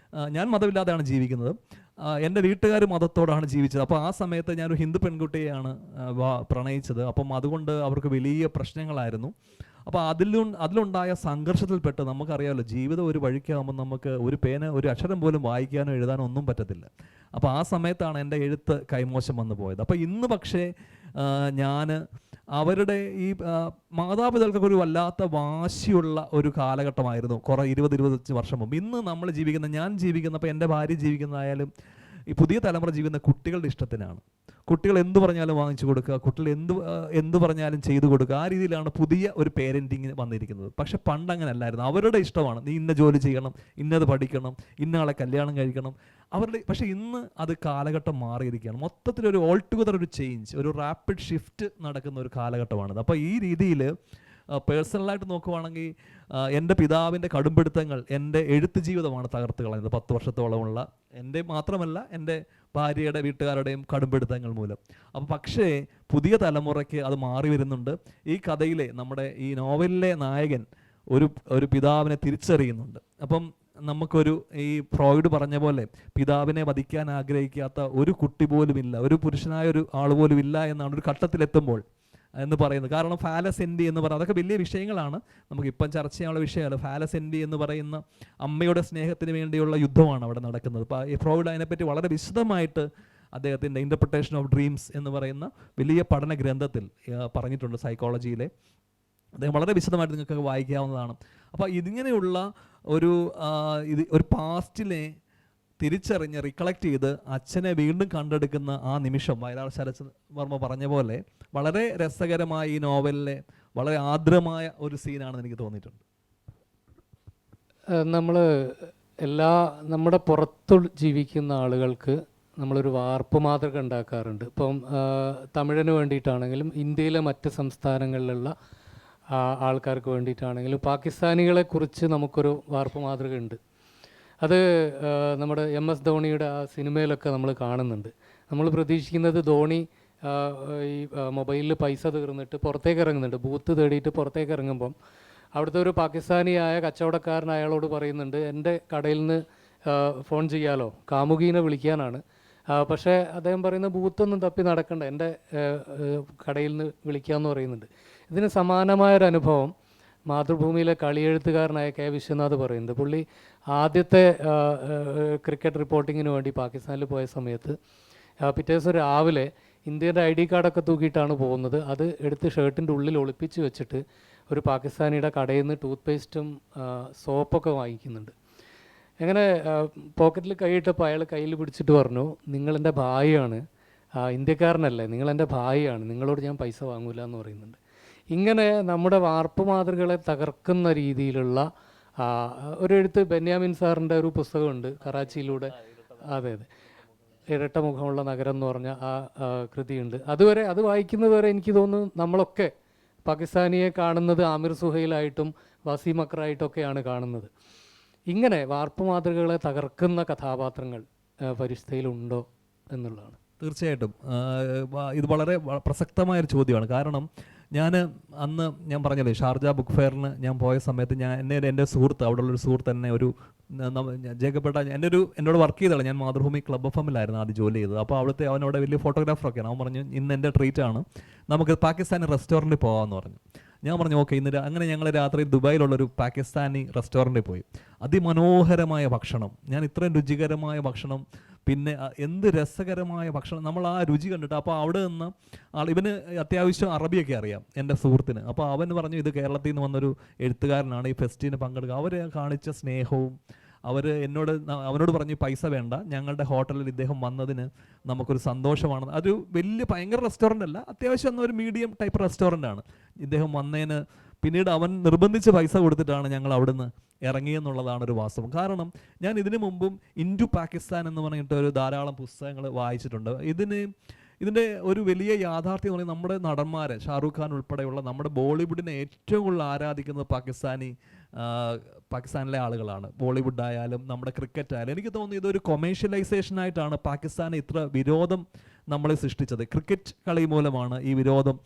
ഞാൻ മതമില്ലാതെയാണ് ജീവിക്കുന്നത്. എൻ്റെ വീട്ടുകാർ മതത്തോടാണ് ജീവിച്ചത്. അപ്പോൾ ആ സമയത്ത് ഞാനൊരു ഹിന്ദു പെൺകുട്ടിയെയാണ് പ്രണയിച്ചത്. അപ്പം അതുകൊണ്ട് അവർക്ക് വലിയ പ്രശ്നങ്ങളായിരുന്നു. അപ്പോൾ അതിലുണ്ടായ സംഘർഷത്തിൽപ്പെട്ട്, നമുക്കറിയാമല്ലോ, ജീവിതം ഒരു വഴിക്കാകുമ്പോൾ നമുക്ക് ഒരു അക്ഷരം പോലും വായിക്കാനോ എഴുതാനോ ഒന്നും പറ്റത്തില്ല. അപ്പോൾ ആ സമയത്താണ് എൻ്റെ എഴുത്ത് കൈമോശം വന്നു പോയത്. അപ്പോൾ ഇന്ന് പക്ഷേ ഞാൻ അവരുടെ ഈ മാതാപിതാക്കൾക്ക് ഒരു വല്ലാത്ത വാശിയുള്ള ഒരു കാലഘട്ടമായിരുന്നു 20-25 വർഷം മുമ്പ്. ഇന്ന് ഞാൻ ജീവിക്കുന്നപ്പോൾ എൻ്റെ ഭാര്യ ജീവിക്കുന്നതായാലും ഈ പുതിയ തലമുറ ജീവിക്കുന്ന കുട്ടികളുടെ ഇഷ്ടത്തിനാണ്. കുട്ടികൾ എന്ത് പറഞ്ഞാലും വാങ്ങിച്ചു കൊടുക്കുക, കുട്ടികൾ എന്ത് പറഞ്ഞാലും ചെയ്തു കൊടുക്കുക. ആ രീതിയിലാണ് പുതിയ ഒരു പേരൻറ്റിങ് വന്നിരിക്കുന്നത്. പക്ഷെ പണ്ട് അങ്ങനെ അല്ലായിരുന്നു. അവരുടെ ഇഷ്ടമാണ്, നീ ഇന്ന ജോലി ചെയ്യണം, ഇന്നത് പഠിക്കണം, ഇന്നയാളെ കല്യാണം കഴിക്കണം, പക്ഷേ ഇന്ന് അത് കാലഘട്ടം മാറിയിരിക്കുകയാണ്. മൊത്തത്തിലൊരു ഓൾ ടുഗദർ ഒരു ചേഞ്ച്, ഒരു റാപ്പിഡ് ഷിഫ്റ്റ് നടക്കുന്ന ഒരു കാലഘട്ടമാണിത്. അപ്പോൾ ഈ രീതിയിൽ പേഴ്സണലായിട്ട് നോക്കുവാണെങ്കിൽ എൻ്റെ പിതാവിൻ്റെ കടുംപിടുത്തങ്ങൾ എൻ്റെ എഴുത്ത് ജീവിതമാണ് തകർത്ത് കളഞ്ഞത്. 10 വർഷത്തോളമുള്ള എൻ്റെ മാത്രമല്ല, എൻ്റെ ഭാര്യയുടെ വീട്ടുകാരുടെയും കടുംപിടുത്തങ്ങൾ മൂലം. അപ്പോൾ പക്ഷേ പുതിയ തലമുറയ്ക്ക് അത് മാറി വരുന്നുണ്ട്. ഈ കഥയിലെ നമ്മുടെ ഈ നോവലിലെ നായകൻ ഒരു പിതാവിനെ തിരിച്ചറിയുന്നുണ്ട്. അപ്പം ഈ ഫ്രോയിഡ് പറഞ്ഞ പോലെ പിതാവിനെ വധിക്കാൻ ആഗ്രഹിക്കാത്ത ഒരു കുട്ടി പോലുമില്ല, ഒരു പുരുഷനായ ഒരു ആൾ പോലും ഇല്ല എന്നാണ് ഒരു ഘട്ടത്തിലെത്തുമ്പോൾ എന്ന് പറയുന്നത്. കാരണം ഫാലസെൻഡി എന്ന് പറയുന്നത് അതൊക്കെ വലിയ വിഷയങ്ങളാണ്, നമുക്കിപ്പം ചർച്ച ചെയ്യാനുള്ള വിഷയമല്ല. ഫാലസെൻഡി എന്ന് പറയുന്ന അമ്മയുടെ സ്നേഹത്തിന് വേണ്ടിയുള്ള യുദ്ധമാണ് അവിടെ നടക്കുന്നത്. അപ്പോൾ ഈ ഫ്രോയിഡ് അതിനെപ്പറ്റി വളരെ വിശദമായിട്ട് അദ്ദേഹത്തിൻ്റെ ഇൻ്റർപ്രിട്ടേഷൻ ഓഫ് ഡ്രീംസ് എന്ന് പറയുന്ന വലിയ പഠന ഗ്രന്ഥത്തിൽ പറഞ്ഞിട്ടുണ്ട്, സൈക്കോളജിയിലെ. അദ്ദേഹം വളരെ വിശദമായിട്ട് നിങ്ങൾക്ക് വായിക്കാവുന്നതാണ്. അപ്പോൾ ഇതിങ്ങനെയുള്ള ഒരു പാസ്റ്റിനെ തിരിച്ചറിഞ്ഞ് റിക്കളക്ട് ചെയ്ത് അച്ഛനെ വീണ്ടും കണ്ടെടുക്കുന്ന ആ നിമിഷം വയലാർ ശരത് വർമ്മ പറഞ്ഞ പോലെ വളരെ രസകരമായ ഈ നോവലിലെ വളരെ ആർദ്രമായ ഒരു സീനാണെന്ന് എനിക്ക് തോന്നിയിട്ടുണ്ട്. നമ്മുടെ പുറത്തു ജീവിക്കുന്ന ആളുകൾക്ക് നമ്മളൊരു വാർപ്പ് മാതൃക ഉണ്ടാക്കാറുണ്ട്. ഇപ്പം തമിഴിന് വേണ്ടിയിട്ടാണെങ്കിലും ഇന്ത്യയിലെ മറ്റ് സംസ്ഥാനങ്ങളിലുള്ള ആൾക്കാർക്ക് വേണ്ടിയിട്ടാണെങ്കിലും പാകിസ്ഥാനികളെക്കുറിച്ച് നമുക്കൊരു വാർപ്പ് മാതൃക ഉണ്ട്. അത് നമ്മുടെ MS ധോണിയുടെ ആ സിനിമയിലൊക്കെ നമ്മൾ കാണുന്നുണ്ട്. നമ്മൾ പ്രതീക്ഷിക്കുന്നത് ധോണി ഈ മൊബൈലിൽ പൈസ തീർന്നിട്ട് പുറത്തേക്ക് ഇറങ്ങുന്നുണ്ട്, ബൂത്ത് തേടിയിട്ട് പുറത്തേക്ക് ഇറങ്ങുമ്പം അവിടുത്തെ ഒരു പാകിസ്ഥാനിയായ കച്ചവടക്കാരൻ അയാളോട് പറയുന്നുണ്ട്, എൻ്റെ കടയിൽ നിന്ന് ഫോൺ ചെയ്യാലോ, കാമുകീനെ വിളിക്കാനാണ്. പക്ഷേ അദ്ദേഹം പറയുന്ന ബൂത്തൊന്നും തപ്പി നടക്കണ്ട, എൻ്റെ കടയിൽ നിന്ന് വിളിക്കാമെന്ന് പറയുന്നുണ്ട്. ഇതിന് സമാനമായൊരു അനുഭവം മാതൃഭൂമിയിലെ കളിയെഴുത്തുകാരനായ കെ വിശ്വനാഥ് പറയുന്നുണ്ട്. പുള്ളി ആദ്യത്തെ ക്രിക്കറ്റ് റിപ്പോർട്ടിങ്ങിന് വേണ്ടി പാകിസ്ഥാനിൽ പോയ സമയത്ത് പിറ്റേ ദിവസം രാവിലെ ഇന്ത്യയുടെ ID കാർഡൊക്കെ തൂക്കിയിട്ടാണ് പോകുന്നത്. അത് എടുത്ത് ഷർട്ടിൻ്റെ ഉള്ളിൽ ഒളിപ്പിച്ച് വെച്ചിട്ട് ഒരു പാകിസ്ഥാനിയുടെ കടയിൽ നിന്ന് ടൂത്ത് പേസ്റ്റും സോപ്പൊക്കെ വാങ്ങിക്കുന്നുണ്ട്. അങ്ങനെ പോക്കറ്റിൽ കൈയിട്ടപ്പോൾ അയാൾ കയ്യിൽ പിടിച്ചിട്ട് പറഞ്ഞു, നിങ്ങളെൻ്റെ ഭായിയാണ്, ഇന്ത്യക്കാരനല്ലേ, നിങ്ങളെൻ്റെ ഭായിയാണ്, നിങ്ങളോട് ഞാൻ പൈസ വാങ്ങൂല എന്ന് പറയുന്നുണ്ട്. ഇങ്ങനെ നമ്മുടെ വാർപ്പ് മാതൃകളെ തകർക്കുന്ന രീതിയിലുള്ള ഒരു എഴുത്ത് ബെന്യാമിൻ സാറിൻ്റെ ഒരു പുസ്തകമുണ്ട്, കറാച്ചിയിലൂടെ. അതെ അതെ, ഇരട്ട മുഖമുള്ള നഗരം എന്ന് പറഞ്ഞ കൃതിയുണ്ട്. അതുവരെ അത് വായിക്കുന്നത് വരെ എനിക്ക് തോന്നുന്നു നമ്മളൊക്കെ പാകിസ്ഥാനിയെ കാണുന്നത് ആമിർ സുഹൈലായിട്ടും വസീം അക്രായിട്ടൊക്കെയാണ് കാണുന്നത്. ഇങ്ങനെ വാർപ്പ് മാതൃകകളെ തകർക്കുന്ന കഥാപാത്രങ്ങൾ ഫരിഷ്തയിലുണ്ടോ എന്നുള്ളതാണ്. തീർച്ചയായിട്ടും ഇത് വളരെ പ്രസക്തമായൊരു ചോദ്യമാണ്. കാരണം അന്ന് ഞാൻ പറഞ്ഞല്ലേ, ഷാർജ ബുക്ക് ഫെയറിന് ഞാൻ പോയ സമയത്ത് എൻ്റെ സുഹൃത്ത്, അവിടെയുള്ളൊരു സുഹൃത്ത് തന്നെ ഒരു ജേക്കപ്പെട്ട എന്നോട് വർക്ക് ചെയ്തതാണ്. ഞാൻ മാതൃഭൂമി ക്ലബ് എഫിലായിരുന്നു ആദ്യം ജോലി ചെയ്തത്. അപ്പോൾ അവിടുത്തെ അവനോട് വലിയ ഫോട്ടോഗ്രാഫറൊക്കെയാണ്. അവൻ പറഞ്ഞു, ഇന്ന് എൻ്റെ ട്രീറ്റാണ്, നമുക്ക് പാകിസ്ഥാനി റെസ്റ്റോറൻറ്റിൽ പോകാമെന്ന് പറഞ്ഞു. ഞാൻ പറഞ്ഞു ഓക്കെ. അങ്ങനെ ഞങ്ങൾ രാത്രി ദുബായിലുള്ളൊരു പാകിസ്ഥാനി റെസ്റ്റോറൻറ്റിൽ പോയി. അതിമനോഹരമായ ഭക്ഷണം, ഞാൻ ഇത്രയും രുചികരമായ ഭക്ഷണം, പിന്നെ എന്ത് രസകരമായ ഭക്ഷണം, നമ്മൾ ആ രുചി കണ്ടിട്ട്. അപ്പോൾ അവിടെ നിന്ന് ഇവന് അത്യാവശ്യം അറബിയൊക്കെ അറിയാം, എൻ്റെ സുഹൃത്തിന്. അപ്പോൾ അവൻ പറഞ്ഞു, ഇത് കേരളത്തിൽ നിന്ന് വന്നൊരു എഴുത്തുകാരനാണ്, ഈ ഫെസ്റ്റിന് പങ്കെടുക്കുക. അവർ കാണിച്ച സ്നേഹവും, അവനോട് പറഞ്ഞു പൈസ വേണ്ട, ഞങ്ങളുടെ ഹോട്ടലിൽ ഇദ്ദേഹം വന്നതിന് നമുക്കൊരു സന്തോഷമാണ്. അതൊരു ഭയങ്കര റെസ്റ്റോറൻ്റ് അല്ല, അത്യാവശ്യം എന്നൊരു മീഡിയം ടൈപ്പ് റെസ്റ്റോറൻ്റ് ആണ്. ഇദ്ദേഹം വന്നതിന് പിന്നീട് അവൻ നിർബന്ധിച്ച് പൈസ കൊടുത്തിട്ടാണ് ഞങ്ങൾ അവിടുന്ന് ഇറങ്ങിയെന്നുള്ളതാണ് ഒരു വാസ്തവം. കാരണം ഞാൻ ഇതിനു മുമ്പും ഇൻറ്റു പാകിസ്ഥാൻ എന്ന് പറഞ്ഞിട്ട് ഒരു ധാരാളം പുസ്തകങ്ങൾ വായിച്ചിട്ടുണ്ട്. ഇതിൻ്റെ ഒരു വലിയ യാഥാർത്ഥ്യം എന്ന് പറയുന്നത്, നമ്മുടെ നടന്മാർ ഷാറൂഖ് ഖാൻ ഉൾപ്പെടെയുള്ള നമ്മുടെ ബോളിവുഡിനെ ഏറ്റവും കൂടുതൽ ആരാധിക്കുന്നത് പാകിസ്ഥാനിലെ ആളുകളാണ്. ബോളിവുഡ് ആയാലും നമ്മുടെ ക്രിക്കറ്റ് ആയാലും. എനിക്ക് തോന്നുന്നു ഇതൊരു കൊമേഴ്ഷ്യലൈസേഷനായിട്ടാണ് പാകിസ്ഥാന് ഇത്ര വിരോധം നമ്മളെ സൃഷ്ടിച്ചത്. ക്രിക്കറ്റ് കളി മൂലമാണ് ഈ വിരോധം.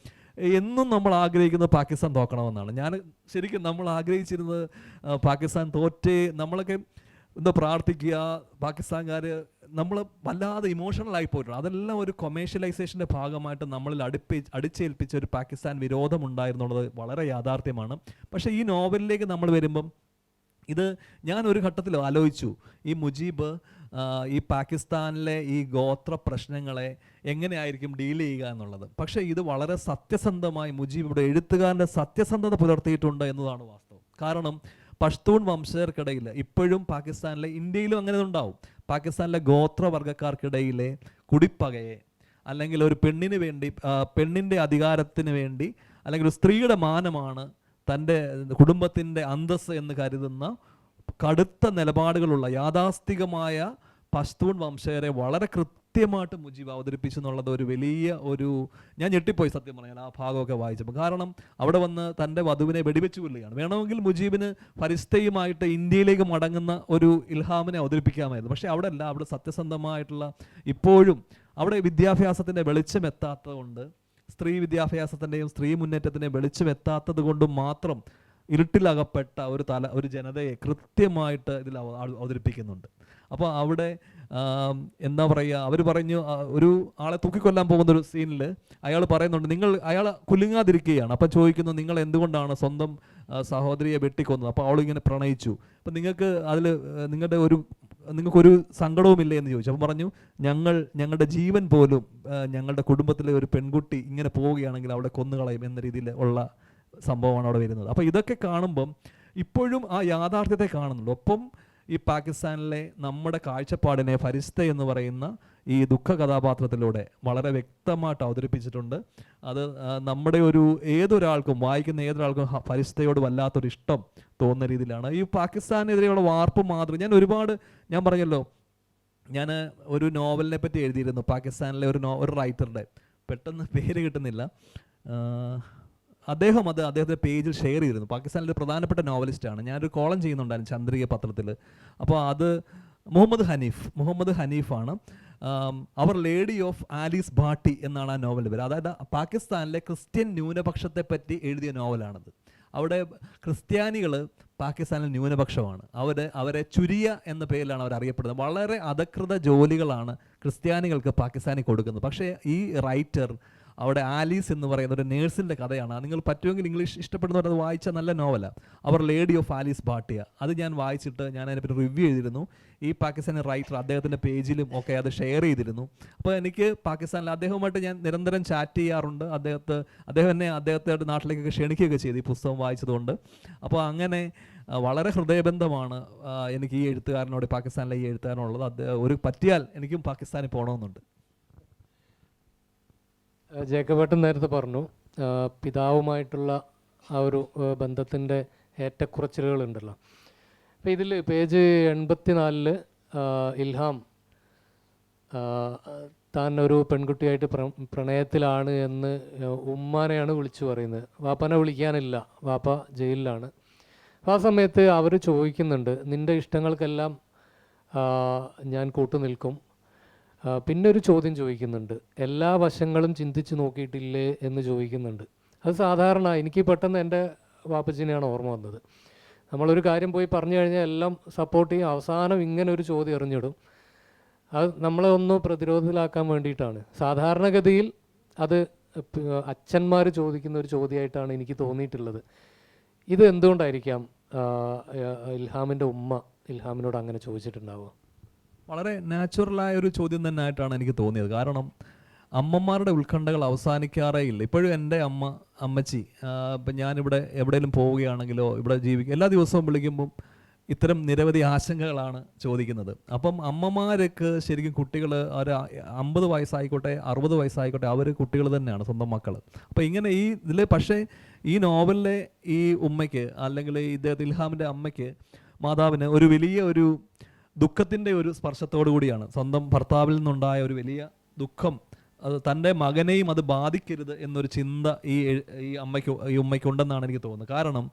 എന്നും നമ്മൾ ആഗ്രഹിക്കുന്നത് പാകിസ്ഥാൻ തോക്കണമെന്നാണ്. ശരിക്കും നമ്മൾ ആഗ്രഹിച്ചിരുന്നത് പാകിസ്ഥാൻ നമ്മളൊക്കെ പ്രാർത്ഥിക്കുക, പാകിസ്ഥാൻകാർ നമ്മൾ വല്ലാതെ ഇമോഷണലായി പോയിട്ടുണ്ട്. അതെല്ലാം ഒരു കൊമേഴ്ഷ്യലൈസേഷൻ്റെ ഭാഗമായിട്ട് നമ്മളിൽ അടിച്ചേൽപ്പിച്ച ഒരു പാകിസ്ഥാൻ വിരോധം ഉണ്ടായിരുന്നുള്ളത് വളരെ യാഥാർത്ഥ്യമാണ്. പക്ഷേ ഈ നോവലിലേക്ക് നമ്മൾ വരുമ്പം ഞാൻ ഒരു ഘട്ടത്തിൽ ആലോചിച്ചു, ഈ മുജീബ് ഈ പാകിസ്ഥാനിലെ ഈ ഗോത്ര പ്രശ്നങ്ങളെ എങ്ങനെയായിരിക്കും ഡീൽ ചെയ്യുക എന്നുള്ളത്. പക്ഷേ ഇത് വളരെ സത്യസന്ധമായി മുജീബിയുടെ എഴുത്തുകാരൻ്റെ സത്യസന്ധത പുലർത്തിയിട്ടുണ്ട് എന്നതാണ് വാസ്തവം. കാരണം പഷ്തൂൺ വംശജർക്കിടയിൽ ഇപ്പോഴും പാകിസ്ഥാനിലെ, ഇന്ത്യയിലും അങ്ങനെ ഉണ്ടാവും, പാകിസ്ഥാനിലെ ഗോത്രവർഗ്ഗക്കാർക്കിടയിലെ കുടിപ്പകയെ, അല്ലെങ്കിൽ ഒരു പെണ്ണിൻ്റെ അധികാരത്തിന് വേണ്ടി, അല്ലെങ്കിൽ ഒരു സ്ത്രീയുടെ മാനമാണ് തൻ്റെ കുടുംബത്തിൻ്റെ അന്തസ്സ് എന്ന് കരുതുന്ന കടുത്ത നിലപാടുകളുള്ള യാഥാസ്ഥികമായ പഷ്തൂൺ വംശജരെ വളരെ കൃത്യമായിട്ട് മുജീബ് അവതരിപ്പിച്ചെന്നുള്ളത് ഒരു വലിയ ഞാൻ ഞെട്ടിപ്പോയി സത്യം പറഞ്ഞാൽ ആ ഭാഗമൊക്കെ വായിച്ചപ്പോൾ. കാരണം അവിടെ വന്ന് തൻ്റെ വധുവിനെ വെടിവെച്ച് കൊല്ലുകയാണ്. വേണമെങ്കിൽ മുജീബിന് ഫരിസ്തയുമായിട്ട് ഇന്ത്യയിലേക്ക് മടങ്ങുന്ന ഒരു ഇൽഹാമിനെ അവതരിപ്പിക്കാമായിരുന്നു. പക്ഷേ അവിടെ സത്യസന്ധമായിട്ടുള്ള, ഇപ്പോഴും അവിടെ വിദ്യാഭ്യാസത്തിൻ്റെ വെളിച്ചം എത്താത്തത് കൊണ്ട്, സ്ത്രീ വിദ്യാഭ്യാസത്തിൻ്റെയും സ്ത്രീ മുന്നേറ്റത്തിൻ്റെയും വെളിച്ചം എത്താത്തത് കൊണ്ടും മാത്രം ഇരുട്ടിലകപ്പെട്ട ഒരു ജനതയെ കൃത്യമായിട്ട് ഇതിൽ അവതരിപ്പിക്കുന്നുണ്ട്. അപ്പോൾ അവിടെ എന്താ പറയുക, അവർ പറഞ്ഞു, ഒരു ആളെ തൂക്കിക്കൊല്ലാൻ പോകുന്ന ഒരു സീനിൽ അയാൾ പറയുന്നുണ്ട്, അയാൾ കുലുങ്ങാതിരിക്കുകയാണ്. അപ്പം ചോദിക്കുന്നു, നിങ്ങൾ എന്തുകൊണ്ടാണ് സ്വന്തം സഹോദരിയെ വെട്ടിക്കൊന്നത്? അപ്പോൾ അവളിങ്ങനെ പ്രണയിച്ചു, അപ്പം നിങ്ങൾക്കൊരു സങ്കടവുമില്ലേ എന്ന് ചോദിച്ചു. അപ്പം പറഞ്ഞു, ഞങ്ങളുടെ ജീവൻ പോലും ഞങ്ങളുടെ കുടുംബത്തിലെ ഒരു പെൺകുട്ടി ഇങ്ങനെ പോവുകയാണെങ്കിൽ അവിടെ കൊന്നുകളയും എന്ന രീതിയിൽ ഉള്ള സംഭവമാണ് അവിടെ വരുന്നത്. അപ്പോൾ ഇതൊക്കെ കാണുമ്പം ഇപ്പോഴും ആ യാഥാർത്ഥ്യത്തെ കാണുന്നുണ്ട്. ഒപ്പം ഈ പാകിസ്ഥാനിലെ നമ്മുടെ കാഴ്ചപ്പാടിനെ ഫരിസ്ത എന്ന് പറയുന്ന ഈ ദുഃഖ കഥാപാത്രത്തിലൂടെ വളരെ വ്യക്തമായിട്ട് അവതരിപ്പിച്ചിട്ടുണ്ട്. അത് നമ്മുടെ വായിക്കുന്ന ഏതൊരാൾക്കും ഫരിസ്തയോട് വല്ലാത്തൊരു ഇഷ്ടം തോന്നുന്ന രീതിയിലാണ്. ഈ പാകിസ്ഥാനെതിരെയുള്ള വാർപ്പ് മാതൃക ഞാൻ പറഞ്ഞല്ലോ, ഞാൻ ഒരു നോവലിനെ പറ്റി എഴുതിയിരുന്നു, പാകിസ്ഥാനിലെ ഒരു റൈറ്ററുടെ, പെട്ടെന്ന് പേര് കിട്ടുന്നില്ല, അദ്ദേഹത്തിൻ്റെ പേജിൽ ഷെയർ ചെയ്തിരുന്നു. പാകിസ്ഥാനിലെ പ്രധാനപ്പെട്ട നോവലിസ്റ്റാണ്. ഞാനൊരു കോളം ചെയ്യുന്നുണ്ടായിരുന്നു ചന്ദ്രിക പത്രത്തിൽ. അപ്പോൾ അത് മുഹമ്മദ് ഹനീഫാണ്. അവർ ലേഡി ഓഫ് ആലീസ് ഭാട്ടി എന്നാണ് ആ നോവലിൻ്റെ പേര്. അതായത് പാകിസ്ഥാനിലെ ക്രിസ്ത്യൻ ന്യൂനപക്ഷത്തെ പറ്റി എഴുതിയ നോവലാണത്. അവിടെ ക്രിസ്ത്യാനികൾ പാകിസ്ഥാനിൽ ന്യൂനപക്ഷമാണ്. അവരെ ചുരിയ എന്ന പേരിലാണ് അവർ അറിയപ്പെടുന്നത്. വളരെ അധകൃത ജോലികളാണ് ക്രിസ്ത്യാനികൾക്ക് പാകിസ്ഥാനിൽ കൊടുക്കുന്നത്. പക്ഷേ ഈ റൈറ്റർ അവിടെ ആലീസ് എന്ന് പറയുന്ന ഒരു നേഴ്സിൻ്റെ കഥയാണ്. നിങ്ങൾ പറ്റുമെങ്കിൽ ഇംഗ്ലീഷ് ഇഷ്ടപ്പെടുന്നവർ അത് വായിച്ച നല്ല നോവലാണ്, അവർ ലേഡി ഓഫ് ആലീസ് ഭാട്ടിയ. അത് ഞാൻ വായിച്ചിട്ട് ഞാൻ അതിനെപ്പറ്റി റിവ്യൂ ചെയ്തിരുന്നു. ഈ പാകിസ്ഥാനി റൈറ്റർ അദ്ദേഹത്തിൻ്റെ പേജിലും ഒക്കെ അത് ഷെയർ ചെയ്തിരുന്നു. അപ്പോൾ എനിക്ക് പാകിസ്ഥാനിൽ അദ്ദേഹവുമായിട്ട് ഞാൻ നിരന്തരം ചാറ്റ് ചെയ്യാറുണ്ട്. അദ്ദേഹം എന്നെ അദ്ദേഹത്തെ നാട്ടിലേക്കൊക്കെ ക്ഷണിക്കുകയൊക്കെ ചെയ്തു ഈ പുസ്തകം വായിച്ചതുകൊണ്ട്. അപ്പോൾ അങ്ങനെ വളരെ ഹൃദയബന്ധമാണ് എനിക്ക് ഈ എഴുത്തുകാരനോട്, പാകിസ്ഥാനിലെ ഈ എഴുത്തുകാരനുള്ളത്. ഒരു പറ്റിയാൽ എനിക്കും പാകിസ്ഥാനിൽ പോകണമെന്നുണ്ട്. ജേക്കബേട്ടൻ നേരത്തെ പറഞ്ഞു പിതാവുമായിട്ടുള്ള ആ ഒരു ബന്ധത്തിൻ്റെ ഏറ്റക്കുറച്ചിലുകളുണ്ടല്ലോ. അപ്പോൾ ഇതിൽ പേജ് 84 ഇൽഹാം താൻ ഒരു പെൺകുട്ടിയായിട്ട് പ്രണയത്തിലാണ് എന്ന് ഉമ്മാനെയാണ് വിളിച്ചു പറയുന്നത്. വാപ്പനെ വിളിക്കാനില്ല, വാപ്പ ജയിലിലാണ്. അപ്പോൾ ആ സമയത്ത് അവർ ചോദിക്കുന്നുണ്ട്, നിൻ്റെ ഇഷ്ടങ്ങൾക്കെല്ലാം ഞാൻ കൂട്ടുനിൽക്കും. പിന്നെ ഒരു ചോദ്യം ചോദിക്കുന്നുണ്ട്, എല്ലാ വശങ്ങളും ചിന്തിച്ച് നോക്കിയിട്ടില്ലേ എന്ന് ചോദിക്കുന്നുണ്ട്. അത് സാധാരണ എനിക്ക് പെട്ടെന്ന് എൻ്റെ വാപ്പച്ചിനെയാണ് ഓർമ്മ വന്നത്. നമ്മളൊരു കാര്യം പോയി പറഞ്ഞു കഴിഞ്ഞാൽ എല്ലാം സപ്പോർട്ട് ചെയ്യും, അവസാനം ഇങ്ങനെ ഒരു ചോദ്യം എറിഞ്ഞിടും. അത് നമ്മളെ ഒന്ന് പ്രതിരോധത്തിലാക്കാൻ വേണ്ടിയിട്ടാണ്. സാധാരണഗതിയിൽ അത് അച്ഛന്മാർ ചോദിക്കുന്ന ഒരു ചോദ്യമായിട്ടാണ് എനിക്ക് തോന്നിയിട്ടുള്ളത്. ഇത് എന്തുകൊണ്ടായിരിക്കാം ഇൽഹാമിൻ്റെ ഉമ്മ ഇൽഹാമിനോട് അങ്ങനെ ചോദിച്ചിട്ടുണ്ടാവുക? വളരെ നാച്ചുറലായ ഒരു ചോദ്യം തന്നെ ആയിട്ടാണ് എനിക്ക് തോന്നിയത്. കാരണം അമ്മമാരുടെ ഉത്കണ്ഠകൾ അവസാനിക്കാറേ ഇല്ല. ഇപ്പോഴും എൻ്റെ അമ്മച്ചി ഇപ്പം ഞാനിവിടെ എവിടെയെങ്കിലും പോവുകയാണെങ്കിലോ ഇവിടെ ജീവിക്കുക എല്ലാ ദിവസവും വിളിക്കുമ്പം ഇത്തരം നിരവധി ആശങ്കകളാണ് ചോദിക്കുന്നത്. അപ്പം അമ്മമാർക്ക് ശരിക്കും കുട്ടികൾ ഒരു 50 വയസ്സായിക്കോട്ടെ 60 വയസ്സായിക്കോട്ടെ അവർ കുട്ടികൾ തന്നെയാണ്, സ്വന്തം മക്കൾ. അപ്പോൾ ഇങ്ങനെ ഇതിൽ പക്ഷേ ഈ നോവലിലെ ഈ ഉമ്മയ്ക്ക് അല്ലെങ്കിൽ ഇദ്ദേഹത്തെ ഇൽഹാമിൻ്റെ അമ്മയ്ക്ക്, മാതാവിന് ഒരു വലിയ ഒരു ദുഃഖത്തിൻ്റെ ഒരു സ്പർശത്തോടു കൂടിയാണ് സ്വന്തം ഭർത്താവിൽ നിന്നുണ്ടായ ഒരു വലിയ ദുഃഖം, അത് തൻ്റെ മകനെയും അത് ബാധിക്കരുത് എന്നൊരു ചിന്ത ഈ ഉമ്മയ്ക്കുണ്ടെന്നാണ് എനിക്ക് തോന്നുന്നത്. കാരണം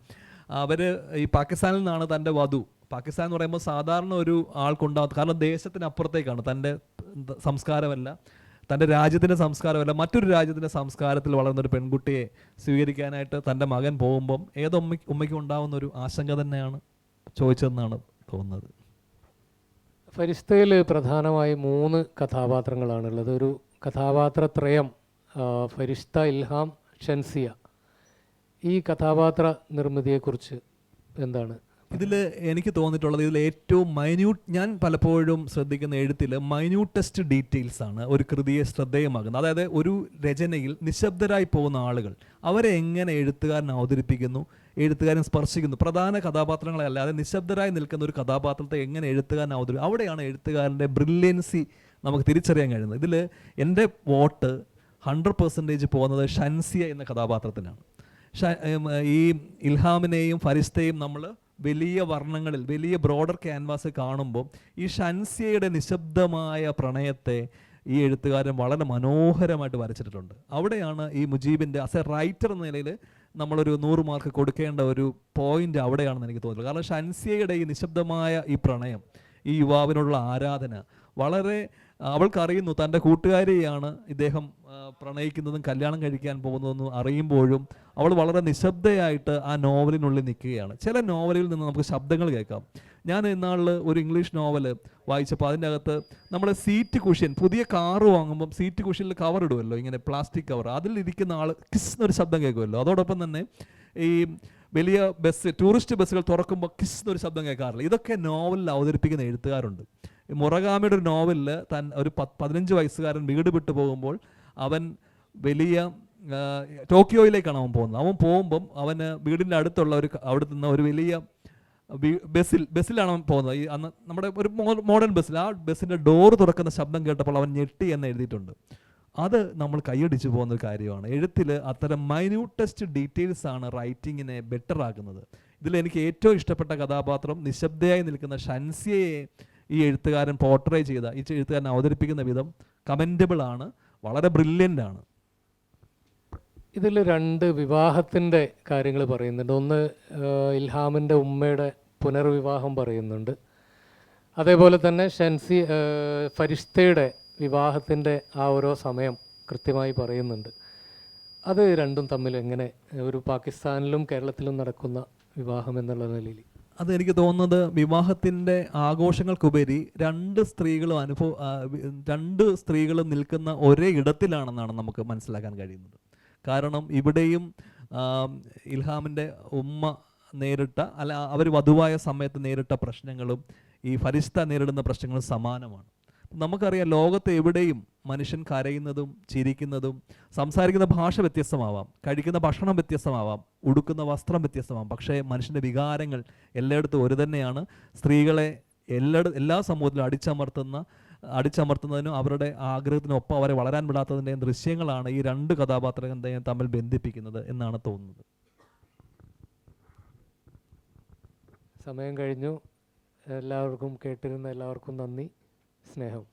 അവർ ഈ പാകിസ്ഥാനിൽ നിന്നാണ് തൻ്റെ വധു. പാകിസ്ഥാൻ എന്ന് പറയുമ്പോൾ സാധാരണ ഒരു ആൾക്കുണ്ടാകും, കാരണം ദേശത്തിനപ്പുറത്തേക്കാണ്, തൻ്റെ സംസ്കാരമല്ല, തൻ്റെ രാജ്യത്തിൻ്റെ സംസ്കാരമല്ല, മറ്റൊരു രാജ്യത്തിൻ്റെ സംസ്കാരത്തിൽ വളർന്നൊരു പെൺകുട്ടിയെ സ്വീകരിക്കാനായിട്ട് തൻ്റെ മകൻ പോകുമ്പം ഉമ്മയ്ക്കും ഉണ്ടാകുന്ന ഒരു ആശങ്ക തന്നെയാണ് ചോദിച്ചതെന്നാണ് തോന്നുന്നത്. ഫരിസ്തയിൽ പ്രധാനമായി 3 കഥാപാത്രങ്ങളാണുള്ളത്. ഒരു കഥാപാത്രത്രയം ഫരിസ്ത, ഇൽഹാം, ഷൻസിയ. ഈ കഥാപാത്ര നിർമ്മിതിയെക്കുറിച്ച് എന്താണ്? ഇതിൽ എനിക്ക് തോന്നിയിട്ടുള്ളത്, ഇതിൽ ഏറ്റവും ഞാൻ പലപ്പോഴും ശ്രദ്ധിക്കുന്ന എഴുത്തിൽ മൈന്യൂട്ടസ്റ്റ് ഡീറ്റെയിൽസ് ആണ് ഒരു കൃതിയെ ശ്രദ്ധേയമാകുന്നത്. അതായത് ഒരു രചനയിൽ നിശബ്ദരായി പോകുന്ന ആളുകൾ, അവരെ എങ്ങനെ എഴുത്തുകാരൻ അവതരിപ്പിക്കുന്നു, എഴുത്തുകാരൻ സ്പർശിക്കുന്നു. പ്രധാന കഥാപാത്രങ്ങളെ അല്ലാതെ നിശബ്ദരായി നിൽക്കുന്ന ഒരു കഥാപാത്രത്തെ എങ്ങനെ എഴുത്തുകാരൻ അവതരിപ്പിക്കും, അവിടെയാണ് എഴുത്തുകാരൻ്റെ ബ്രില്യൻസി നമുക്ക് തിരിച്ചറിയാൻ കഴിയുന്നത്. ഇതിൽ എൻ്റെ വോട്ട് 100% പോകുന്നത് ഷൻസിയ എന്ന കഥാപാത്രത്തിനാണ്. ഈ ഇൽഹാമിനെയും ഫരിസ്തയും നമ്മൾ വലിയ വർണ്ണങ്ങളിൽ, വലിയ ബ്രോഡർ ക്യാൻവാസ് കാണുമ്പോൾ ഈ ഷൻസിയയുടെ നിശബ്ദമായ പ്രണയത്തെ ഈ എഴുത്തുകാരൻ വളരെ മനോഹരമായിട്ട് വരച്ചിട്ടുണ്ട്. അവിടെയാണ് ഈ മുജീബിൻ്റെ ആസ് എ റൈറ്റർ എന്ന നിലയിൽ നമ്മളൊരു 100 മാർക്ക് കൊടുക്കേണ്ട ഒരു പോയിന്റ് അവിടെയാണെന്ന് എനിക്ക് തോന്നുന്നത്. കാരണം ഷൻസിയയുടെ ഈ നിശബ്ദമായ ഈ പ്രണയം, ഈ യുവാവിനോടുള്ള ആരാധന, വളരെ അവൾക്കറിയുന്നു തൻ്റെ കൂട്ടുകാരിയാണ് ഇദ്ദേഹം പ്രണയിക്കുന്നതും കല്യാണം കഴിക്കാൻ പോകുന്നതെന്നും അറിയുമ്പോഴും അവൾ വളരെ നിശബ്ദയായിട്ട് ആ നോവലിനുള്ളിൽ നിൽക്കുകയാണ്. ചില നോവലിൽ നിന്ന് നമുക്ക് ശബ്ദങ്ങൾ കേൾക്കാം. ഞാൻ ഇന്നാളിൽ ഒരു ഇംഗ്ലീഷ് നോവൽ വായിച്ചപ്പോൾ അതിൻ്റെ അകത്ത് നമ്മൾ സീറ്റ് കുഷ്യൻ, പുതിയ കാറ് വാങ്ങുമ്പം സീറ്റ് കുഷ്യനിൽ കവർ ഇടുമല്ലോ, ഇങ്ങനെ പ്ലാസ്റ്റിക് കവർ, അതിലിരിക്കുന്ന ആൾ കിസ് എന്നൊരു ശബ്ദം കേൾക്കുമല്ലോ. അതോടൊപ്പം തന്നെ ഈ വലിയ ടൂറിസ്റ്റ് ബസ്സുകൾ തുറക്കുമ്പോൾ കിസ് എന്നൊരു ശബ്ദം കേൾക്കാറില്ല. ഇതൊക്കെ നോവലിൽ അവതരിപ്പിക്കുന്ന എഴുത്തുകാരുണ്ട്. മുറഗാമിയുടെ ഒരു നോവലിൽ ഒരു 15 വയസ്സുകാരൻ വീട് വിട്ടു പോകുമ്പോൾ അവൻ വലിയ ടോക്കിയോയിലേക്കാണ് അവൻ പോകുന്നത്. അവൻ പോകുമ്പം അവന് വീടിൻ്റെ അടുത്തുള്ള അവിടെ നിന്ന് ഒരു വലിയ ബസ്സിലാണ് അവൻ പോകുന്നത്. ഈ അന്ന് നമ്മുടെ ഒരു മോഡേൺ ബസ്സിൽ, ആ ബസ്സിൻ്റെ ഡോറ് തുറക്കുന്ന ശബ്ദം കേട്ടപ്പോൾ അവൻ ഞെട്ടി എന്ന് എഴുതിയിട്ടുണ്ട്. അത് നമ്മൾ കൈയടിച്ചു പോകുന്ന ഒരു കാര്യമാണ്. എഴുത്തിൽ അത്തരം മൈന്യൂട്ടസ്റ്റ് ഡീറ്റെയിൽസ് ആണ് റൈറ്റിങ്ങിനെ ബെറ്റർ ആക്കുന്നത്. ഇതിൽ എനിക്ക് ഏറ്റവും ഇഷ്ടപ്പെട്ട കഥാപാത്രം നിശബ്ദയായി നിൽക്കുന്ന ഷൻസിയയെ ഈ എഴുത്തുകാരൻ പോർട്രേ ചെയ്ത, ഈ എഴുത്തുകാരൻ അവതരിപ്പിക്കുന്ന വിധം കമൻറ്റബിൾ ആണ്, വളരെ ബ്രില്യൻ്റ് ആണ്. ഇതിൽ 2 വിവാഹത്തിൻ്റെ കാര്യങ്ങൾ പറയുന്നുണ്ട്. ഒന്ന് ഇൽഹാമിൻ്റെ ഉമ്മയുടെ പുനർവിവാഹം പറയുന്നുണ്ട്. അതേപോലെ തന്നെ ഫരിസ്തയുടെ വിവാഹത്തിൻ്റെ ആ ഓരോ സമയം കൃത്യമായി പറയുന്നുണ്ട്. അത് രണ്ടും തമ്മിൽ എങ്ങനെ ഒരു പാകിസ്ഥാനിലും കേരളത്തിലും നടക്കുന്ന വിവാഹം എന്നുള്ള നിലയിൽ? അതെനിക്ക് തോന്നുന്നത് വിവാഹത്തിൻ്റെ ആഘോഷങ്ങൾക്കുപരി രണ്ട് സ്ത്രീകളും നിൽക്കുന്ന ഒരേ ഇടത്തിലാണെന്നാണ് നമുക്ക് മനസ്സിലാക്കാൻ കഴിയുന്നത്. കാരണം ഇവിടെയും ഇൽഹാമിൻ്റെ ഉമ്മ നേരിട്ട അവർ വധുവായ സമയത്ത് നേരിട്ട പ്രശ്നങ്ങളും ഈ ഫരിഷ്ത നേരിടുന്ന പ്രശ്നങ്ങളും സമാനമാണ്. നമുക്കറിയാം, ലോകത്ത് എവിടെയും മനുഷ്യൻ കരയുന്നതും ചിരിക്കുന്നതും സംസാരിക്കുന്ന ഭാഷ വ്യത്യസ്തമാവാം, കഴിക്കുന്ന ഭക്ഷണം വ്യത്യസ്തമാവാം, ഉടുക്കുന്ന വസ്ത്രം വ്യത്യസ്തമാവാം, പക്ഷേ മനുഷ്യൻ്റെ വികാരങ്ങൾ എല്ലായിടത്തും ഒരു തന്നെയാണ്. സ്ത്രീകളെ എല്ലാ സമൂഹത്തിലും അടിച്ചമർത്തുന്നതിനും അവരുടെ ആഗ്രഹത്തിനൊപ്പം അവരെ വളരാൻ വിടാത്തതിൻ്റെയും ദൃശ്യങ്ങളാണ് ഈ രണ്ട് കഥാപാത്രങ്ങളെയും തമ്മിൽ ബന്ധിപ്പിക്കുന്നത് എന്നാണ് തോന്നുന്നത്. സമയം കഴിഞ്ഞു. എല്ലാവർക്കും കേട്ടിരുന്ന എല്ലാവർക്കും നന്ദി, സ്നേഹം.